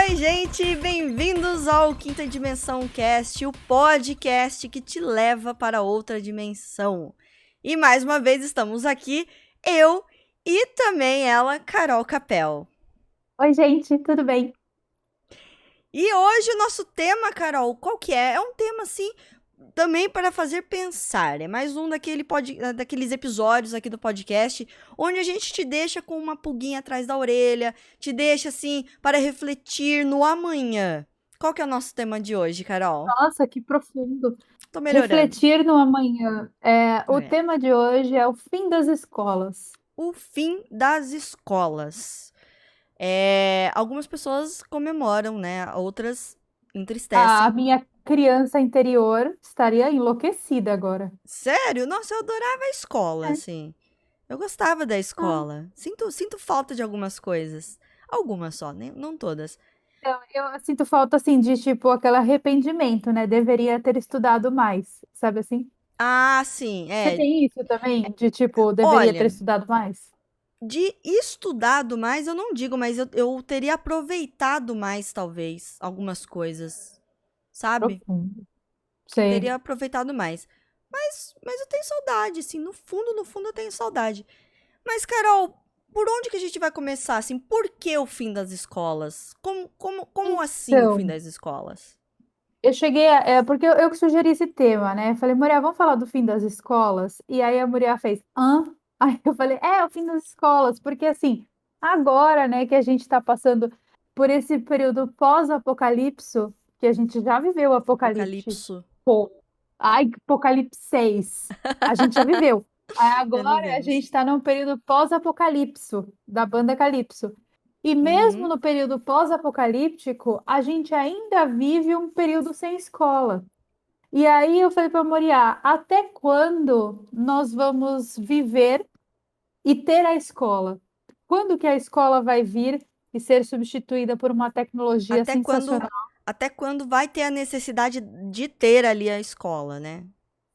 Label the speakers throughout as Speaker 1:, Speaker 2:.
Speaker 1: Oi, gente, bem-vindos ao Quinta Dimensão Cast, o podcast que te leva para outra dimensão. E mais uma vez estamos aqui, eu e também ela, Carol Capel.
Speaker 2: Oi, gente, tudo bem?
Speaker 1: E hoje o nosso tema, Carol, qual que é? É um tema, assim, também para fazer pensar. É mais um daqueles episódios aqui do podcast, onde a gente te deixa com uma pulguinha atrás da orelha, te deixa, assim, para refletir no amanhã. Qual que é o nosso tema de hoje, Carol?
Speaker 2: Nossa, que profundo.
Speaker 1: Tô melhorando.
Speaker 2: Refletir no amanhã. O
Speaker 1: É.
Speaker 2: tema de hoje é o fim das escolas.
Speaker 1: O fim das escolas. Algumas pessoas comemoram, né? Outras
Speaker 2: A
Speaker 1: entristecem.
Speaker 2: minha criança interior estaria enlouquecida agora.
Speaker 1: Sério? Nossa, eu adorava a escola,
Speaker 2: É.
Speaker 1: assim. Eu gostava da
Speaker 2: Ah,
Speaker 1: escola. Sinto falta de algumas coisas. Algumas só, né? Não todas.
Speaker 2: eu sinto falta, assim, de, tipo, aquele arrependimento, né? Deveria ter estudado mais, sabe assim?
Speaker 1: Ah, sim,
Speaker 2: Você tem isso também? De, tipo, deveria ter
Speaker 1: Olha,
Speaker 2: estudado mais?
Speaker 1: de estudado mais, eu não digo, mas eu teria aproveitado mais, talvez, algumas coisas, sabe?
Speaker 2: Profundo. Sei.
Speaker 1: Teria aproveitado mais. Mas eu tenho saudade, assim, no fundo eu tenho saudade. Mas, Carol, por onde que a gente vai começar, assim? Por que o fim das escolas? Como assim o fim
Speaker 2: Então,
Speaker 1: das escolas?
Speaker 2: eu cheguei porque eu que sugeri esse tema, né? Falei, Muriel, vamos falar do fim das escolas? E aí a Muriel fez, hã? Aí eu falei, o fim das escolas, porque assim, agora, né, que a gente está passando por esse período pós-apocalipse, que a gente já viveu o apocalipse,
Speaker 1: Apocalipso.
Speaker 2: pô, ai, apocalipse 6, a gente já viveu. Aí
Speaker 1: Já
Speaker 2: agora a
Speaker 1: vivemos.
Speaker 2: gente está num período pós-apocalipse, da banda Calypso. E mesmo
Speaker 1: Uhum.
Speaker 2: no período pós-apocalíptico, a gente ainda vive um período sem escola. E aí eu falei para Moriá, até quando nós vamos viver e ter a escola? Quando que a escola vai vir e ser substituída por uma tecnologia
Speaker 1: Até quando,
Speaker 2: sensacional?
Speaker 1: até quando vai ter a necessidade de ter ali a escola, né?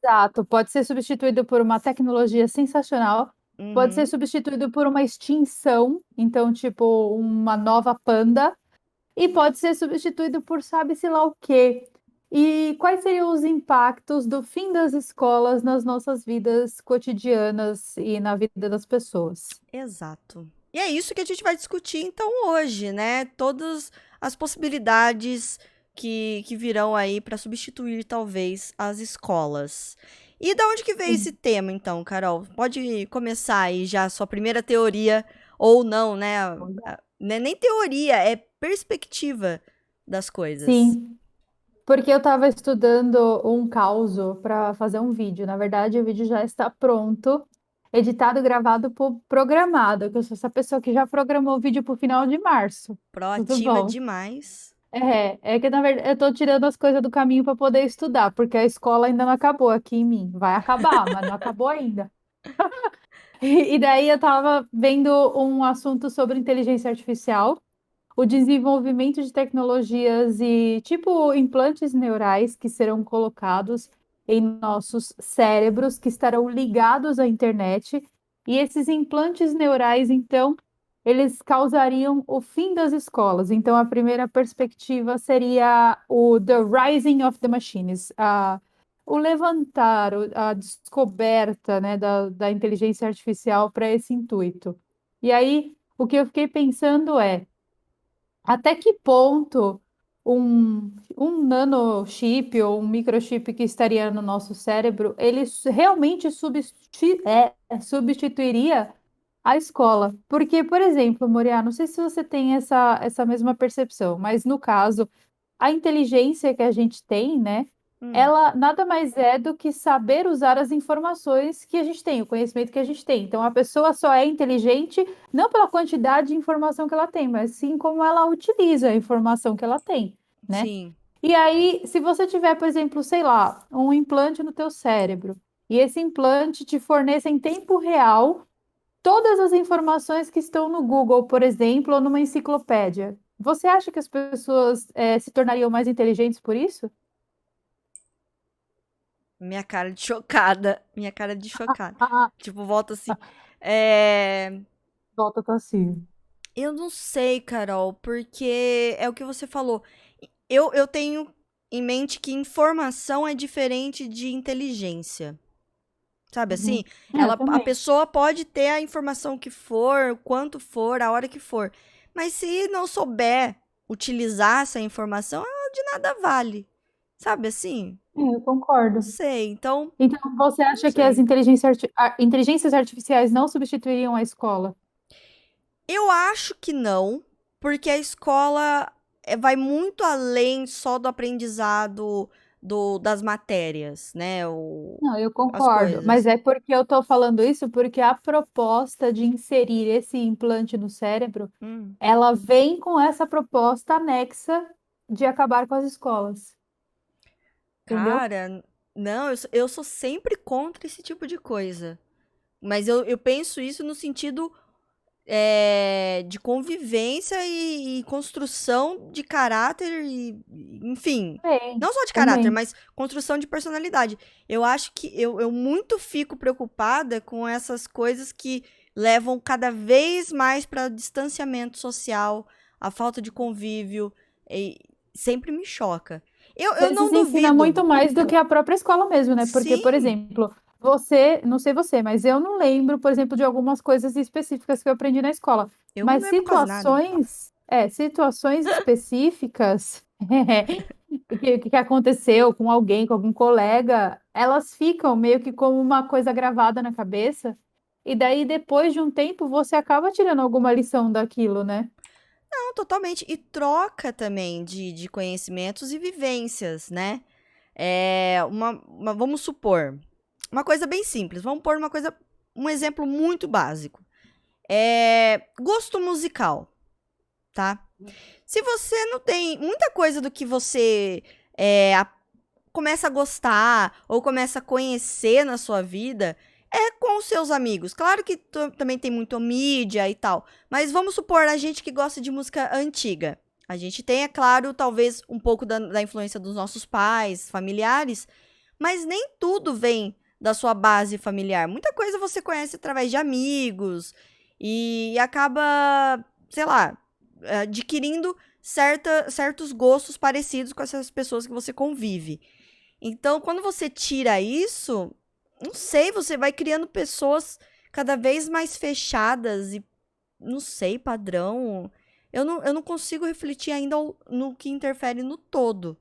Speaker 2: Exato, pode ser substituído por uma tecnologia sensacional, pode ser
Speaker 1: Uhum.
Speaker 2: substituído por uma extinção, então, tipo, uma nova panda, e pode ser substituído por sabe-se lá o quê. E quais seriam os impactos do fim das escolas nas nossas vidas cotidianas e na vida das pessoas?
Speaker 1: Exato. E é isso que a gente vai discutir então hoje, né? Todas as possibilidades que virão aí para substituir talvez as escolas. E da onde que veio esse
Speaker 2: Sim.
Speaker 1: tema então, Carol? Pode começar aí já a sua primeira teoria ou não, né? Não é nem teoria, é perspectiva das coisas.
Speaker 2: Sim, porque eu estava estudando um causo para fazer um vídeo. Na verdade, o vídeo já está pronto, editado, gravado, programado. Que eu sou essa pessoa que já programou o vídeo para o final de março. Tudo
Speaker 1: Proativa
Speaker 2: bom?
Speaker 1: demais.
Speaker 2: É que na verdade eu tô tirando as coisas do caminho para poder estudar, porque a escola ainda não acabou aqui em mim. Vai acabar, mas não acabou ainda. E daí eu estava vendo um assunto sobre inteligência artificial, o desenvolvimento de tecnologias e tipo implantes neurais que serão colocados em nossos cérebros que estarão ligados à internet. E esses implantes neurais, então, eles causariam o fim das escolas. Então, a primeira perspectiva seria o The Rising of the Machines, o levantar, a descoberta, né, da inteligência artificial para esse intuito. E aí, o que eu fiquei pensando é até que ponto um nanochip ou um microchip que estaria no nosso cérebro, ele realmente substituiria a escola? Porque, por exemplo, Moriá, não sei se você tem essa mesma percepção, mas no caso, a inteligência que a gente tem, né?
Speaker 1: Hum,
Speaker 2: Ela nada mais é do que saber usar as informações que a gente tem, o conhecimento que a gente tem. Então, a pessoa só é inteligente não pela quantidade de informação que ela tem, mas sim como ela utiliza a informação que ela tem, né?
Speaker 1: sim.
Speaker 2: E aí, se você tiver, por exemplo, sei lá, um implante no teu cérebro, e esse implante te fornece em tempo real todas as informações que estão no Google, por exemplo, ou numa enciclopédia, você acha que as pessoas se tornariam mais inteligentes por isso?
Speaker 1: Minha cara de chocada. Minha cara de chocada.
Speaker 2: Ah,
Speaker 1: Tipo, volta assim. É...
Speaker 2: volta tá assim.
Speaker 1: Eu não sei, Carol, porque é o que você falou. Eu tenho em mente que informação é diferente de inteligência. Sabe assim?
Speaker 2: Uhum. É, eu
Speaker 1: A
Speaker 2: também.
Speaker 1: pessoa pode ter a informação que for, quanto for, a hora que for. Mas se não souber utilizar essa informação, ela de nada vale. Sabe assim?
Speaker 2: É, eu
Speaker 1: Não
Speaker 2: concordo.
Speaker 1: sei. Então,
Speaker 2: Então, você
Speaker 1: não
Speaker 2: acha que as
Speaker 1: sei.
Speaker 2: inteligências artificiais não substituiriam a escola?
Speaker 1: Eu acho que não, porque a escola vai muito além só do aprendizado das matérias, né?
Speaker 2: Não, eu
Speaker 1: As
Speaker 2: concordo, mas
Speaker 1: coisas.
Speaker 2: é porque eu tô falando isso porque a proposta de inserir esse implante no cérebro,
Speaker 1: Hum.
Speaker 2: ela vem com essa proposta anexa de acabar com as escolas, entendeu?
Speaker 1: Cara, não, eu sou sempre contra esse tipo de coisa. Mas eu penso isso no sentido de convivência e construção de caráter, enfim.
Speaker 2: Também,
Speaker 1: Não só de caráter,
Speaker 2: também.
Speaker 1: mas construção de personalidade. Eu acho que eu muito fico preocupada com essas coisas que levam cada vez mais para distanciamento social, a falta de convívio. E sempre me choca.
Speaker 2: Às
Speaker 1: Eu não
Speaker 2: vezes ensina
Speaker 1: duvido.
Speaker 2: muito mais do que a própria escola mesmo, né? Porque, por
Speaker 1: Sim,
Speaker 2: exemplo, você, não sei você, mas eu não lembro, por exemplo, de algumas coisas específicas que eu aprendi na escola.
Speaker 1: eu não
Speaker 2: Mas
Speaker 1: lembro quase nada.
Speaker 2: situações específicas que aconteceu com alguém, com algum colega, elas ficam meio que como uma coisa gravada na cabeça. E daí, depois de um tempo, você acaba tirando alguma lição daquilo, né?
Speaker 1: Não, totalmente. E troca também de conhecimentos e vivências, né? Vamos supor, uma coisa bem simples. Vamos pôr um exemplo muito básico. Gosto musical, tá? Se você não tem muita coisa do que você começa a gostar ou começa a conhecer na sua vida, é com os seus amigos. Claro que também tem muito mídia e tal, mas vamos supor a gente que gosta de música antiga. A gente tem, é claro, talvez um pouco da influência dos nossos pais, familiares, mas nem tudo vem da sua base familiar. Muita coisa você conhece através de amigos e acaba, sei lá, adquirindo certos gostos parecidos com essas pessoas que você convive. Então, quando você tira isso, não sei, você vai criando pessoas cada vez mais fechadas e, não sei, padrão. Eu não consigo refletir ainda no que interfere no todo.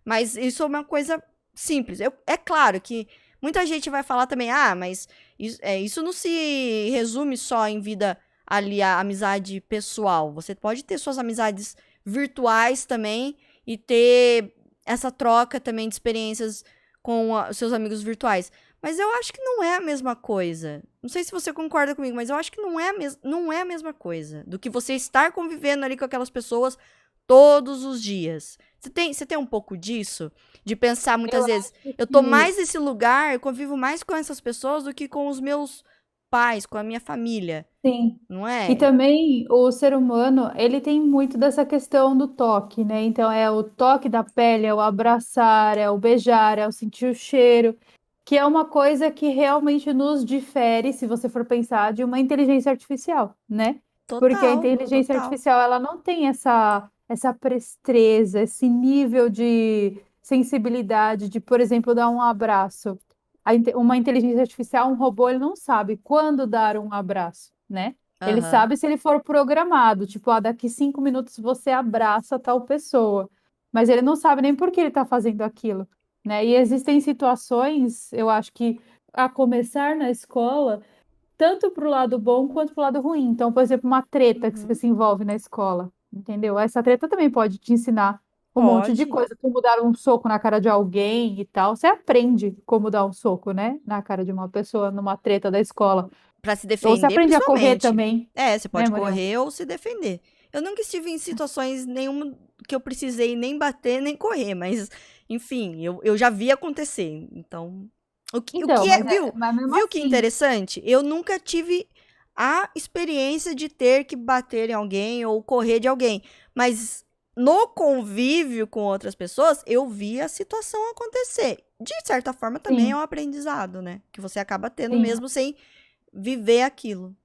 Speaker 1: Mas isso é uma coisa simples. É claro que muita gente vai falar também, mas isso não se resume só em vida ali, a amizade pessoal. Você pode ter suas amizades virtuais também e ter essa troca também de experiências com os seus amigos virtuais. Mas eu acho que não é a mesma coisa. Não sei se você concorda comigo, mas eu acho que não é a mesma coisa do que você estar convivendo ali com aquelas pessoas todos os dias. Você tem um pouco disso? De pensar
Speaker 2: Eu
Speaker 1: muitas vezes,
Speaker 2: acho
Speaker 1: eu tô
Speaker 2: que
Speaker 1: mais nesse lugar, eu convivo mais com essas pessoas do que com os meus pais, com a minha família,
Speaker 2: sim.
Speaker 1: não
Speaker 2: E
Speaker 1: é?
Speaker 2: também o ser humano, ele tem muito dessa questão do toque, né? Então é o toque da pele, é o abraçar, é o beijar, é o sentir o cheiro, que é uma coisa que realmente nos difere, se você for pensar, de uma inteligência artificial, né? Porque a
Speaker 1: Total,
Speaker 2: inteligência
Speaker 1: total.
Speaker 2: artificial, ela não tem essa presteza, esse nível de sensibilidade de, por exemplo, dar um abraço. Uma inteligência artificial, um robô, ele não sabe quando dar um abraço, né? Ele
Speaker 1: Aham.
Speaker 2: sabe se ele for programado, tipo, daqui 5 minutos você abraça tal pessoa, mas ele não sabe nem por que ele está fazendo aquilo, né? E existem situações, eu acho que a começar na escola, tanto para o lado bom quanto para o lado ruim. Então, por exemplo, uma treta que você
Speaker 1: Uhum.
Speaker 2: se envolve na escola, entendeu? Essa treta também pode te ensinar um monte de
Speaker 1: Pode.
Speaker 2: coisa, como dar um soco na cara de alguém e tal. Você aprende como dar um soco, né, na cara de uma pessoa numa treta da escola.
Speaker 1: Pra se
Speaker 2: Ou você
Speaker 1: defender,
Speaker 2: aprende a correr
Speaker 1: principalmente.
Speaker 2: também,
Speaker 1: Você
Speaker 2: né,
Speaker 1: pode
Speaker 2: Muriel?
Speaker 1: correr ou se defender. Eu nunca estive em situações nenhuma que eu precisei nem bater, nem correr, mas, enfim, eu já vi acontecer. Então, o
Speaker 2: Então,
Speaker 1: que é, viu?
Speaker 2: mas mesmo
Speaker 1: Viu que
Speaker 2: assim,
Speaker 1: interessante? Eu nunca tive a experiência de ter que bater em alguém ou correr de alguém, mas no convívio com outras pessoas, eu vi a situação acontecer. De certa forma, também é
Speaker 2: sim,
Speaker 1: um aprendizado, né? Que você acaba tendo
Speaker 2: sim.
Speaker 1: mesmo sem viver aquilo.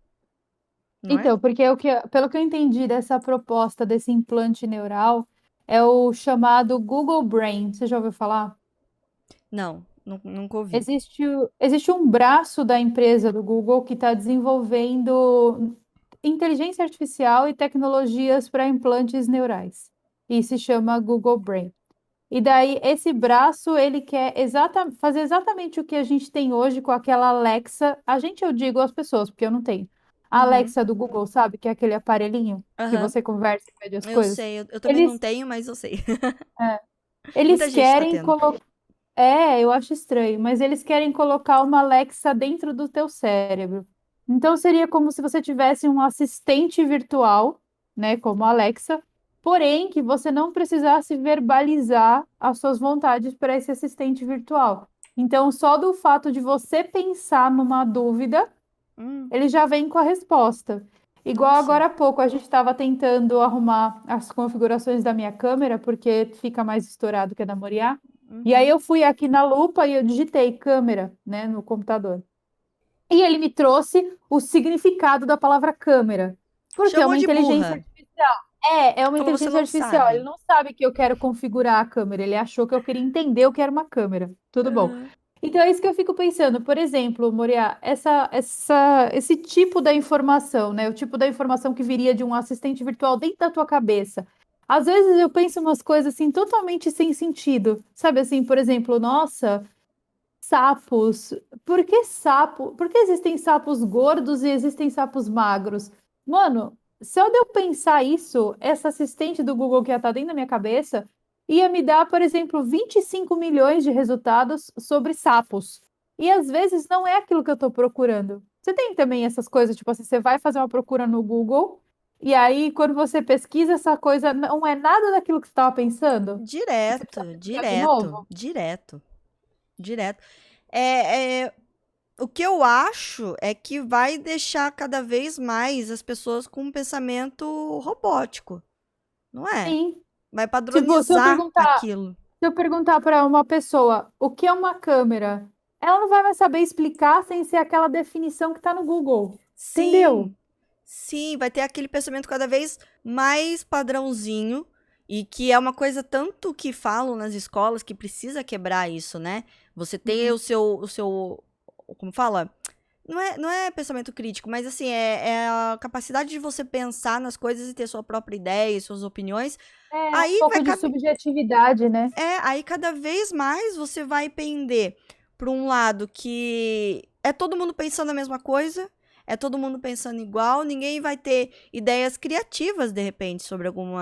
Speaker 1: não é?
Speaker 2: Então, porque pelo que eu entendi dessa proposta desse implante neural, é o chamado Google Brain. Você já ouviu falar?
Speaker 1: Não, nunca ouvi.
Speaker 2: Existe um braço da empresa do Google que está desenvolvendo inteligência artificial e tecnologias para implantes neurais. E se chama Google Brain. E daí, esse braço, ele quer fazer exatamente o que a gente tem hoje com aquela Alexa. A gente, eu digo às pessoas, porque eu não tenho. A
Speaker 1: Uhum.
Speaker 2: Alexa do Google, sabe? Que é aquele aparelhinho que
Speaker 1: Aham.
Speaker 2: você conversa e pede as
Speaker 1: Eu
Speaker 2: coisas.
Speaker 1: sei, eu também não
Speaker 2: Eles,
Speaker 1: tenho, mas eu sei.
Speaker 2: é,
Speaker 1: Muita
Speaker 2: eles
Speaker 1: gente tá
Speaker 2: querem
Speaker 1: tendo.
Speaker 2: colocar. É, eu acho estranho, mas eles querem colocar uma Alexa dentro do teu cérebro. Então seria como se você tivesse um assistente virtual, né, como a Alexa, porém que você não precisasse verbalizar as suas vontades para esse assistente virtual. Então, só do fato de você pensar numa dúvida,
Speaker 1: Hum,
Speaker 2: ele já vem com a resposta. Igual
Speaker 1: nossa.
Speaker 2: agora há pouco, a gente estava tentando arrumar as configurações da minha câmera, porque fica mais estourado que a da Moriá. E aí
Speaker 1: Uhum.
Speaker 2: eu fui aqui na lupa e eu digitei câmera, né, no computador. E ele me trouxe o significado da palavra câmera, porque é
Speaker 1: Chamou
Speaker 2: uma
Speaker 1: de
Speaker 2: inteligência
Speaker 1: burra.
Speaker 2: artificial. É uma
Speaker 1: Falou, você
Speaker 2: inteligência
Speaker 1: não
Speaker 2: artificial. Ele
Speaker 1: sabe.
Speaker 2: não sabe que eu quero configurar a câmera. Ele achou que eu queria entender o que era uma câmera. Tudo bom.
Speaker 1: Aham.
Speaker 2: Então é isso que eu fico pensando. Por exemplo, Moriá, esse tipo da informação, né? O tipo da informação que viria de um assistente virtual dentro da tua cabeça. Às vezes eu penso umas coisas assim totalmente sem sentido. Sabe assim, por exemplo, nossa, sapos. Por que sapo? Por que existem sapos gordos e existem sapos magros? Mano, só de eu pensar isso, essa assistente do Google que ia estar dentro da minha cabeça ia me dar, por exemplo, 25 milhões de resultados sobre sapos. E às vezes não é aquilo que eu estou procurando. Você tem também essas coisas, tipo assim, você vai fazer uma procura no Google e aí quando você pesquisa essa coisa, não é nada daquilo que você estava pensando? E você precisa
Speaker 1: Direto,
Speaker 2: pesquisar de
Speaker 1: direto,
Speaker 2: novo?
Speaker 1: direto, direto. O que eu acho é que vai deixar cada vez mais as pessoas com um pensamento robótico, não é?
Speaker 2: Sim.
Speaker 1: Vai
Speaker 2: Tipo,
Speaker 1: padronizar aquilo.
Speaker 2: se eu perguntar para uma pessoa o que é uma câmera, ela não vai mais saber explicar sem ser aquela definição que está no Google.
Speaker 1: Sim,
Speaker 2: Entendeu?
Speaker 1: sim, vai ter aquele pensamento cada vez mais padrãozinho e que é uma coisa tanto que falam nas escolas que precisa quebrar isso, né? Você ter
Speaker 2: Uhum.
Speaker 1: o seu, como fala? Não é pensamento crítico, mas assim, é a capacidade de você pensar nas coisas e ter sua própria ideia e suas opiniões.
Speaker 2: É, um
Speaker 1: Aí vai,
Speaker 2: pouco de subjetividade, né?
Speaker 1: aí cada vez mais você vai pender para um lado que é todo mundo pensando a mesma coisa, é todo mundo pensando igual, ninguém vai ter ideias criativas de repente sobre algum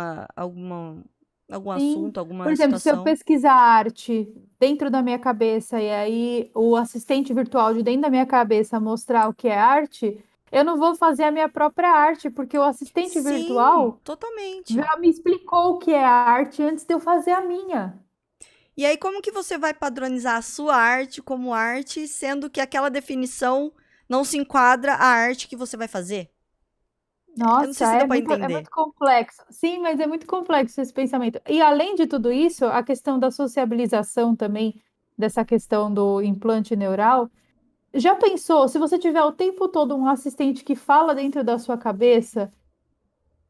Speaker 2: Sim.
Speaker 1: assunto,
Speaker 2: Por
Speaker 1: alguma
Speaker 2: exemplo, se eu
Speaker 1: situação.
Speaker 2: pesquisar arte dentro da minha cabeça e aí o assistente virtual de dentro da minha cabeça mostrar o que é arte, eu não vou fazer a minha própria arte, porque o assistente
Speaker 1: Sim,
Speaker 2: virtual
Speaker 1: totalmente.
Speaker 2: já me explicou o que é arte antes de eu fazer a minha.
Speaker 1: E aí, como que você vai padronizar a sua arte como arte, sendo que aquela definição não se enquadra à arte que você vai fazer? Eu não sei
Speaker 2: Nossa,
Speaker 1: se deu pra
Speaker 2: é
Speaker 1: entender.
Speaker 2: muito complexo. Sim, mas é muito complexo esse pensamento. E além de tudo isso, a questão da sociabilização também, dessa questão do implante neural. Já pensou, se você tiver o tempo todo um assistente que fala dentro da sua cabeça,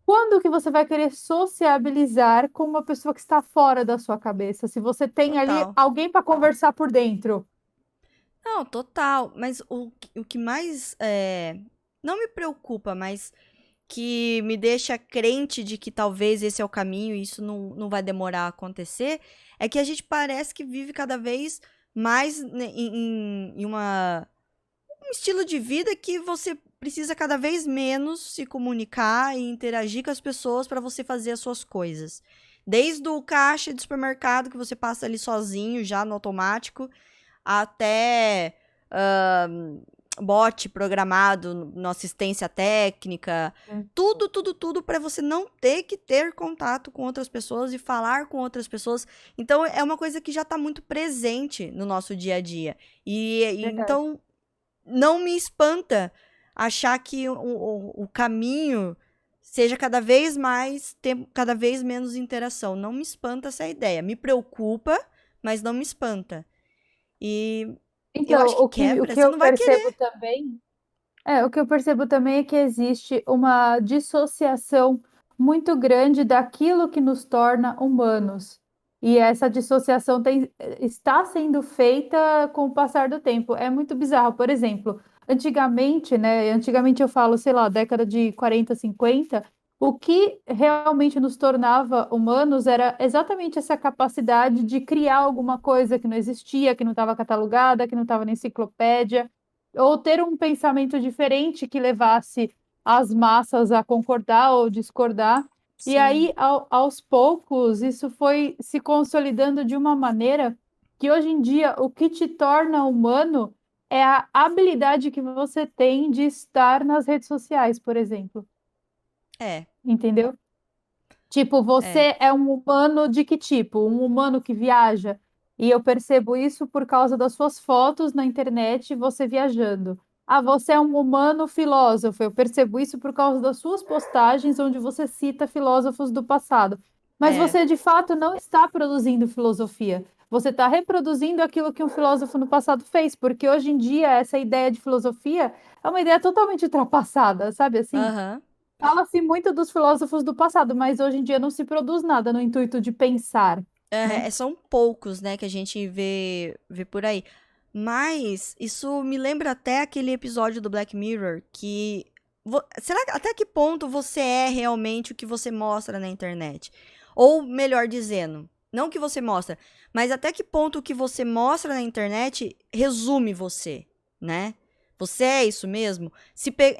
Speaker 2: quando que você vai querer sociabilizar com uma pessoa que está fora da sua cabeça? Se você tem ali
Speaker 1: Total.
Speaker 2: alguém para conversar por dentro.
Speaker 1: Não, total. Mas o que mais não me preocupa, mas que me deixa crente de que talvez esse é o caminho e isso não vai demorar a acontecer, é que a gente parece que vive cada vez mais né, em um estilo de vida que você precisa cada vez menos se comunicar e interagir com as pessoas para você fazer as suas coisas. Desde o caixa de supermercado que você passa ali sozinho, já no automático, até bot programado na assistência técnica, tudo, tudo, tudo para você não ter que ter contato com outras pessoas e falar com outras pessoas. Então é uma coisa que já está muito presente no nosso dia a dia.
Speaker 2: Verdade.
Speaker 1: Então não me espanta achar que o caminho seja cada vez mais, ter cada vez menos interação. Não me espanta essa ideia. Me preocupa, mas não me espanta. E eu
Speaker 2: Então,
Speaker 1: acho que quebra,
Speaker 2: o que
Speaker 1: você
Speaker 2: eu
Speaker 1: não vai
Speaker 2: percebo
Speaker 1: querer.
Speaker 2: também. O que eu percebo também é que existe uma dissociação muito grande daquilo que nos torna humanos. E essa dissociação está sendo feita com o passar do tempo. É muito bizarro. Por exemplo, antigamente, né? Antigamente eu falo, sei lá, década de 40, 50, o que realmente nos tornava humanos era exatamente essa capacidade de criar alguma coisa que não existia, que não estava catalogada, que não estava na enciclopédia ou ter um pensamento diferente que levasse as massas a concordar ou discordar. E
Speaker 1: Sim,
Speaker 2: aí, aos poucos, isso foi se consolidando de uma maneira que hoje em dia o que te torna humano é a habilidade que você tem de estar nas redes sociais, por exemplo.
Speaker 1: é,
Speaker 2: Entendeu? Tipo,
Speaker 1: é.
Speaker 2: você é um humano de que tipo? Um humano que viaja. E eu percebo isso por causa das suas fotos na internet, você viajando. Ah, você é um humano filósofo. Eu percebo isso por causa das suas postagens, onde você cita filósofos do passado. Mas
Speaker 1: É.
Speaker 2: você, de fato, não está produzindo filosofia. Você está reproduzindo aquilo que um filósofo no passado fez, porque hoje em dia essa ideia de filosofia é uma ideia totalmente ultrapassada, sabe assim?
Speaker 1: Aham.
Speaker 2: Fala-se muito dos filósofos do passado, mas hoje em dia não se produz nada no intuito de pensar, né?
Speaker 1: São poucos, né, que a gente vê por aí. Mas isso me lembra até aquele episódio do Black Mirror que será que até que ponto você é realmente o que você mostra na internet? Ou melhor dizendo, não o que você mostra, mas até que ponto o que você mostra na internet resume você, né? Você é isso mesmo?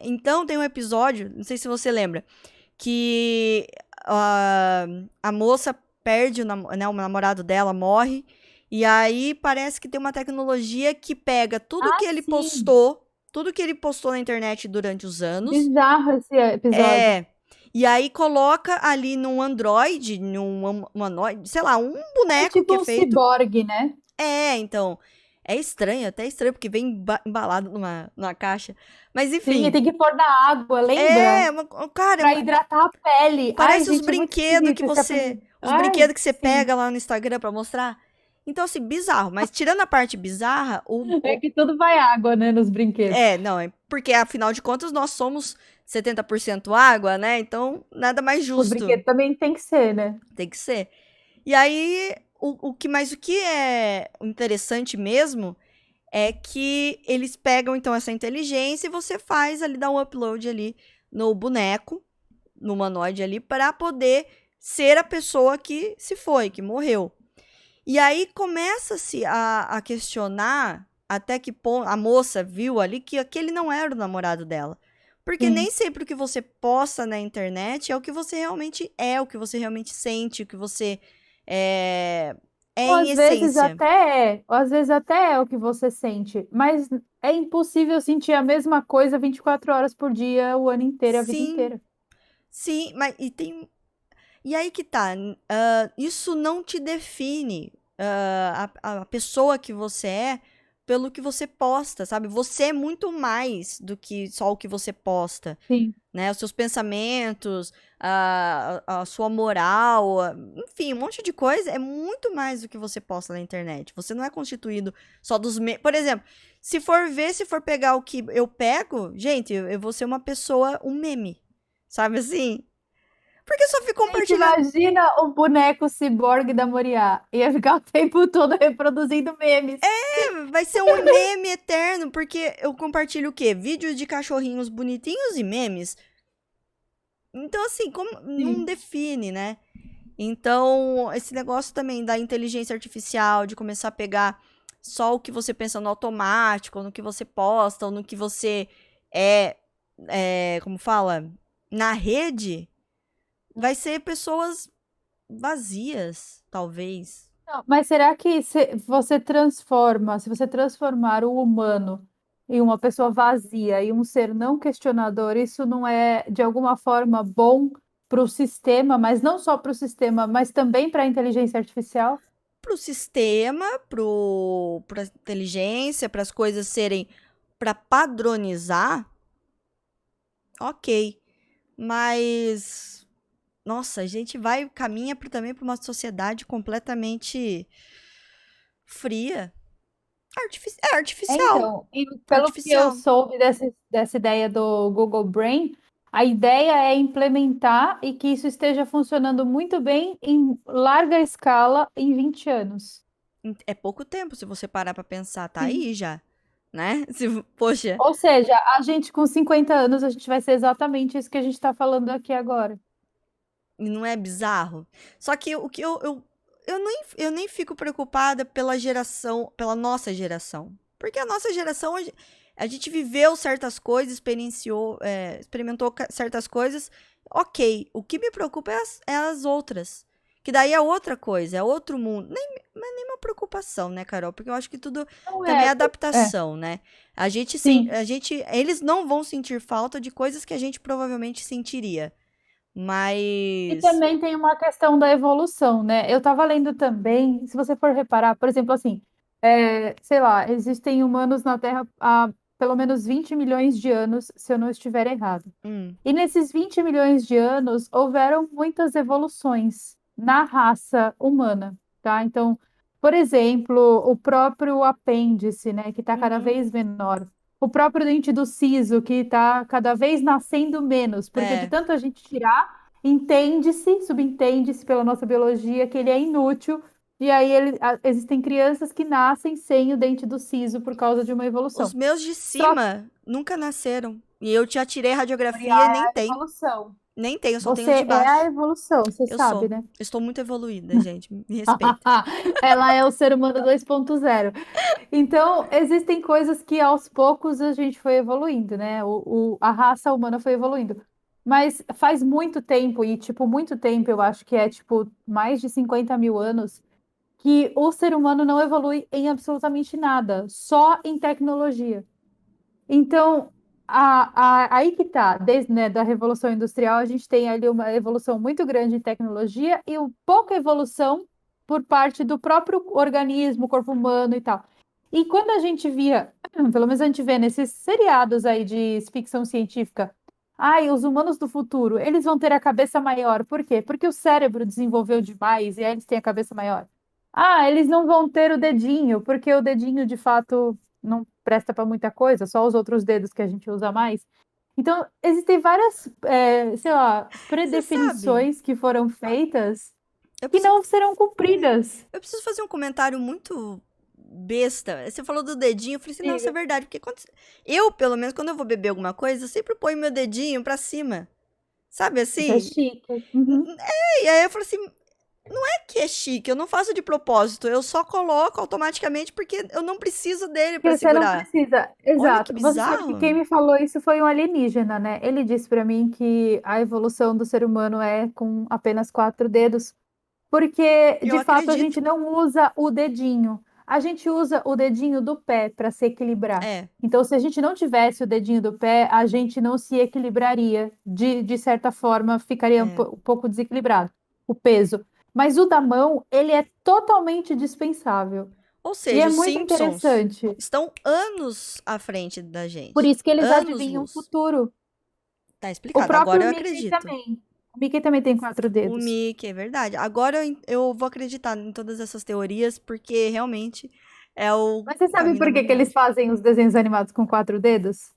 Speaker 1: Então tem um episódio, não sei se você lembra, que a moça perde né, o namorado dela, morre, e aí parece que tem uma tecnologia que pega
Speaker 2: Ah, sim.
Speaker 1: tudo que ele postou na internet durante os anos,
Speaker 2: Bizarro esse episódio.
Speaker 1: é, e aí coloca ali num Android, num humanoide, sei lá, um
Speaker 2: É
Speaker 1: boneco que
Speaker 2: tipo
Speaker 1: é
Speaker 2: um
Speaker 1: feito.
Speaker 2: ciborgue, né?
Speaker 1: Então, é estranho, até estranho, porque vem embalado numa caixa. Mas
Speaker 2: Sim, e
Speaker 1: enfim,
Speaker 2: tem que pôr na água, lembra?
Speaker 1: cara,
Speaker 2: Pra hidratar a pele. Ai,
Speaker 1: parece os
Speaker 2: gente, é muito
Speaker 1: brinquedos
Speaker 2: esquisito
Speaker 1: que
Speaker 2: esse
Speaker 1: você.
Speaker 2: apelido.
Speaker 1: Os
Speaker 2: Ai,
Speaker 1: brinquedos que você
Speaker 2: sim.
Speaker 1: pega lá no Instagram pra mostrar. Então, assim, bizarro. Mas tirando a parte bizarra,
Speaker 2: É que tudo vai água, né, nos brinquedos.
Speaker 1: não, é porque afinal de contas nós somos 70% água, né? Então, nada mais
Speaker 2: Os
Speaker 1: justo.
Speaker 2: brinquedos também tem que ser, né?
Speaker 1: Tem que ser. E aí, o que é interessante mesmo é que eles pegam então essa inteligência e você faz ali, dá um upload ali no boneco, no humanoide ali, para poder ser a pessoa que se foi, que morreu. E aí começa-se a questionar até que ponto a moça viu ali que aquele não era o namorado dela. Porque
Speaker 2: Sim.
Speaker 1: nem sempre o que você posta na internet é o que você realmente é, o que você realmente sente, o que você é
Speaker 2: Ou
Speaker 1: em
Speaker 2: às vezes
Speaker 1: essência.
Speaker 2: até é, ou às vezes até é o que você sente, mas é impossível sentir a mesma coisa 24 horas por dia, o ano inteiro, a vida
Speaker 1: Sim,
Speaker 2: inteira.
Speaker 1: sim, mas e aí que tá, isso não te define, a pessoa que você é pelo que você posta, sabe? Você é muito mais do que só o que você posta,
Speaker 2: Sim.
Speaker 1: né? Os seus pensamentos, a sua moral, enfim, um monte de coisa é muito mais do que você posta na internet. Você não é constituído só dos Por exemplo, se for pegar o que eu pego, gente, eu vou ser uma pessoa, um meme, sabe assim? Porque só fico
Speaker 2: Gente,
Speaker 1: compartilhando.
Speaker 2: imagina o boneco ciborgue da Moriá. Ia ficar o tempo todo reproduzindo memes.
Speaker 1: Vai ser um meme eterno, porque eu compartilho o quê? Vídeos de cachorrinhos bonitinhos e memes. Então, assim, como não
Speaker 2: Sim.
Speaker 1: define, né? Então, esse negócio também da inteligência artificial, de começar a pegar só o que você pensa no automático, ou no que você posta, ou no que você é, como fala, na rede, vai ser pessoas vazias, talvez.
Speaker 2: Não, mas será que se você transforma, se você transformar o humano em uma pessoa vazia e um ser não questionador, isso não é de alguma forma bom para o sistema, mas não só para o sistema, mas também para a inteligência artificial?
Speaker 1: Pro sistema, pra inteligência, para as coisas serem para padronizar, ok. Mas nossa, a gente caminha também para uma sociedade completamente fria. É
Speaker 2: É,
Speaker 1: artificial.
Speaker 2: então, e pelo que eu
Speaker 1: Artificial.
Speaker 2: soube dessa ideia do Google Brain, a ideia é implementar e que isso esteja funcionando muito bem em larga escala em 20 anos.
Speaker 1: É pouco tempo se você parar pra pensar, tá
Speaker 2: Sim.
Speaker 1: aí já, né? Poxa,
Speaker 2: Ou seja, a gente com 50 anos, a gente vai ser exatamente isso que a gente está falando aqui agora.
Speaker 1: e não é bizarro? Só que o que eu nem fico preocupada pela geração, pela nossa geração. Porque a nossa geração, a gente viveu certas coisas, experienciou, experimentou certas coisas. Ok, o que me preocupa é as outras. Que daí é outra coisa, é outro mundo. Não é nem uma preocupação, né, Carol? Porque eu acho que tudo
Speaker 2: Não
Speaker 1: também
Speaker 2: é,
Speaker 1: é
Speaker 2: é,
Speaker 1: adaptação, né?
Speaker 2: sim.
Speaker 1: Eles não vão sentir falta de coisas que a gente provavelmente sentiria.
Speaker 2: E
Speaker 1: Mas.
Speaker 2: também tem uma questão da evolução, né? Eu estava lendo também, se você for reparar, por exemplo, assim, sei lá, existem humanos na Terra há pelo menos 20 milhões de anos, se eu não estiver errado.
Speaker 1: Hum,
Speaker 2: E nesses 20 milhões de anos, houveram muitas evoluções na raça humana, tá? Então, por exemplo, o próprio apêndice, né, que está cada
Speaker 1: uhum,
Speaker 2: vez menor. O próprio dente do siso, que está cada vez nascendo menos, porque de
Speaker 1: é.
Speaker 2: tanto a gente tirar, entende-se, subentende-se pela nossa biologia que ele é inútil, e aí existem crianças que nascem sem o dente do siso por causa de uma
Speaker 1: Os
Speaker 2: evolução.
Speaker 1: meus de
Speaker 2: Só que
Speaker 1: cima nunca nasceram. E eu já tirei radiografia
Speaker 2: Moriá
Speaker 1: e
Speaker 2: é
Speaker 1: nem
Speaker 2: a
Speaker 1: tem.
Speaker 2: evolução.
Speaker 1: Nem tem, eu só tenho os
Speaker 2: Você
Speaker 1: de
Speaker 2: é a
Speaker 1: baixo.
Speaker 2: evolução, você
Speaker 1: Eu
Speaker 2: sabe,
Speaker 1: sou.
Speaker 2: né?
Speaker 1: Estou muito evoluída, gente. Me respeita.
Speaker 2: Ela é o ser humano 2.0. Então, existem coisas que aos poucos a gente foi evoluindo, né? A raça humana foi evoluindo. Mas faz muito tempo, e tipo, muito tempo, eu acho que é tipo mais de 50 mil anos, que o ser humano não evolui em absolutamente nada, só em tecnologia. Então, aí que tá, desde, né, da Revolução Industrial, a gente tem ali uma evolução muito grande em tecnologia e pouca evolução por parte do próprio organismo, corpo humano e tal. E quando a gente via, pelo menos a gente vê nesses seriados aí de ficção científica, ai, os humanos do futuro, eles vão ter a cabeça maior. Por quê? Porque o cérebro desenvolveu demais e aí eles têm a cabeça maior. Ah, eles não vão ter o dedinho, porque o dedinho de fato não presta para muita coisa, só os outros dedos que a gente usa mais. Então, existem várias, sei lá,
Speaker 1: Você sabe?
Speaker 2: predefinições que foram feitas
Speaker 1: Eu
Speaker 2: que
Speaker 1: preciso,
Speaker 2: não serão cumpridas.
Speaker 1: eu preciso fazer um comentário muito besta. Você falou do dedinho, eu falei assim, nossa, é
Speaker 2: Diga.
Speaker 1: verdade. Porque eu, pelo menos, quando eu vou beber alguma coisa, eu sempre ponho meu dedinho pra cima. Sabe
Speaker 2: Isso é
Speaker 1: assim?
Speaker 2: chique. Uhum.
Speaker 1: E aí eu falei assim, que é chique, eu não faço de propósito, eu só coloco automaticamente porque eu não preciso dele pra
Speaker 2: Porque você não
Speaker 1: segurar.
Speaker 2: precisa.
Speaker 1: Olha que
Speaker 2: Exato. Você sabe que quem
Speaker 1: bizarro.
Speaker 2: me falou isso foi um alienígena, né? Ele disse para mim que a evolução do ser humano é com apenas 4 dedos. Porque,
Speaker 1: Eu
Speaker 2: de fato, a gente
Speaker 1: acredito.
Speaker 2: não usa o dedinho. A gente usa o dedinho do pé para se equilibrar.
Speaker 1: É,
Speaker 2: Então, se a gente não tivesse o dedinho do pé, a gente não se equilibraria. De certa forma, ficaria
Speaker 1: é.
Speaker 2: um pouco desequilibrado o peso. Mas o da mão, ele é totalmente dispensável.
Speaker 1: Ou
Speaker 2: E
Speaker 1: seja,
Speaker 2: é
Speaker 1: os
Speaker 2: muito
Speaker 1: Simpsons
Speaker 2: interessante.
Speaker 1: estão anos à frente da
Speaker 2: Por
Speaker 1: gente.
Speaker 2: isso que eles adivinham o
Speaker 1: Anos-luz.
Speaker 2: futuro.
Speaker 1: Tá
Speaker 2: O
Speaker 1: explicado. Agora
Speaker 2: próprio
Speaker 1: eu
Speaker 2: Mickey
Speaker 1: acredito.
Speaker 2: também. O Mickey também tem quatro
Speaker 1: O
Speaker 2: dedos.
Speaker 1: Mickey, é verdade. Agora eu vou acreditar em todas essas teorias porque realmente é
Speaker 2: Mas você
Speaker 1: o
Speaker 2: sabe
Speaker 1: caminho da
Speaker 2: por que que eles
Speaker 1: humanidade.
Speaker 2: fazem os desenhos animados com 4 dedos?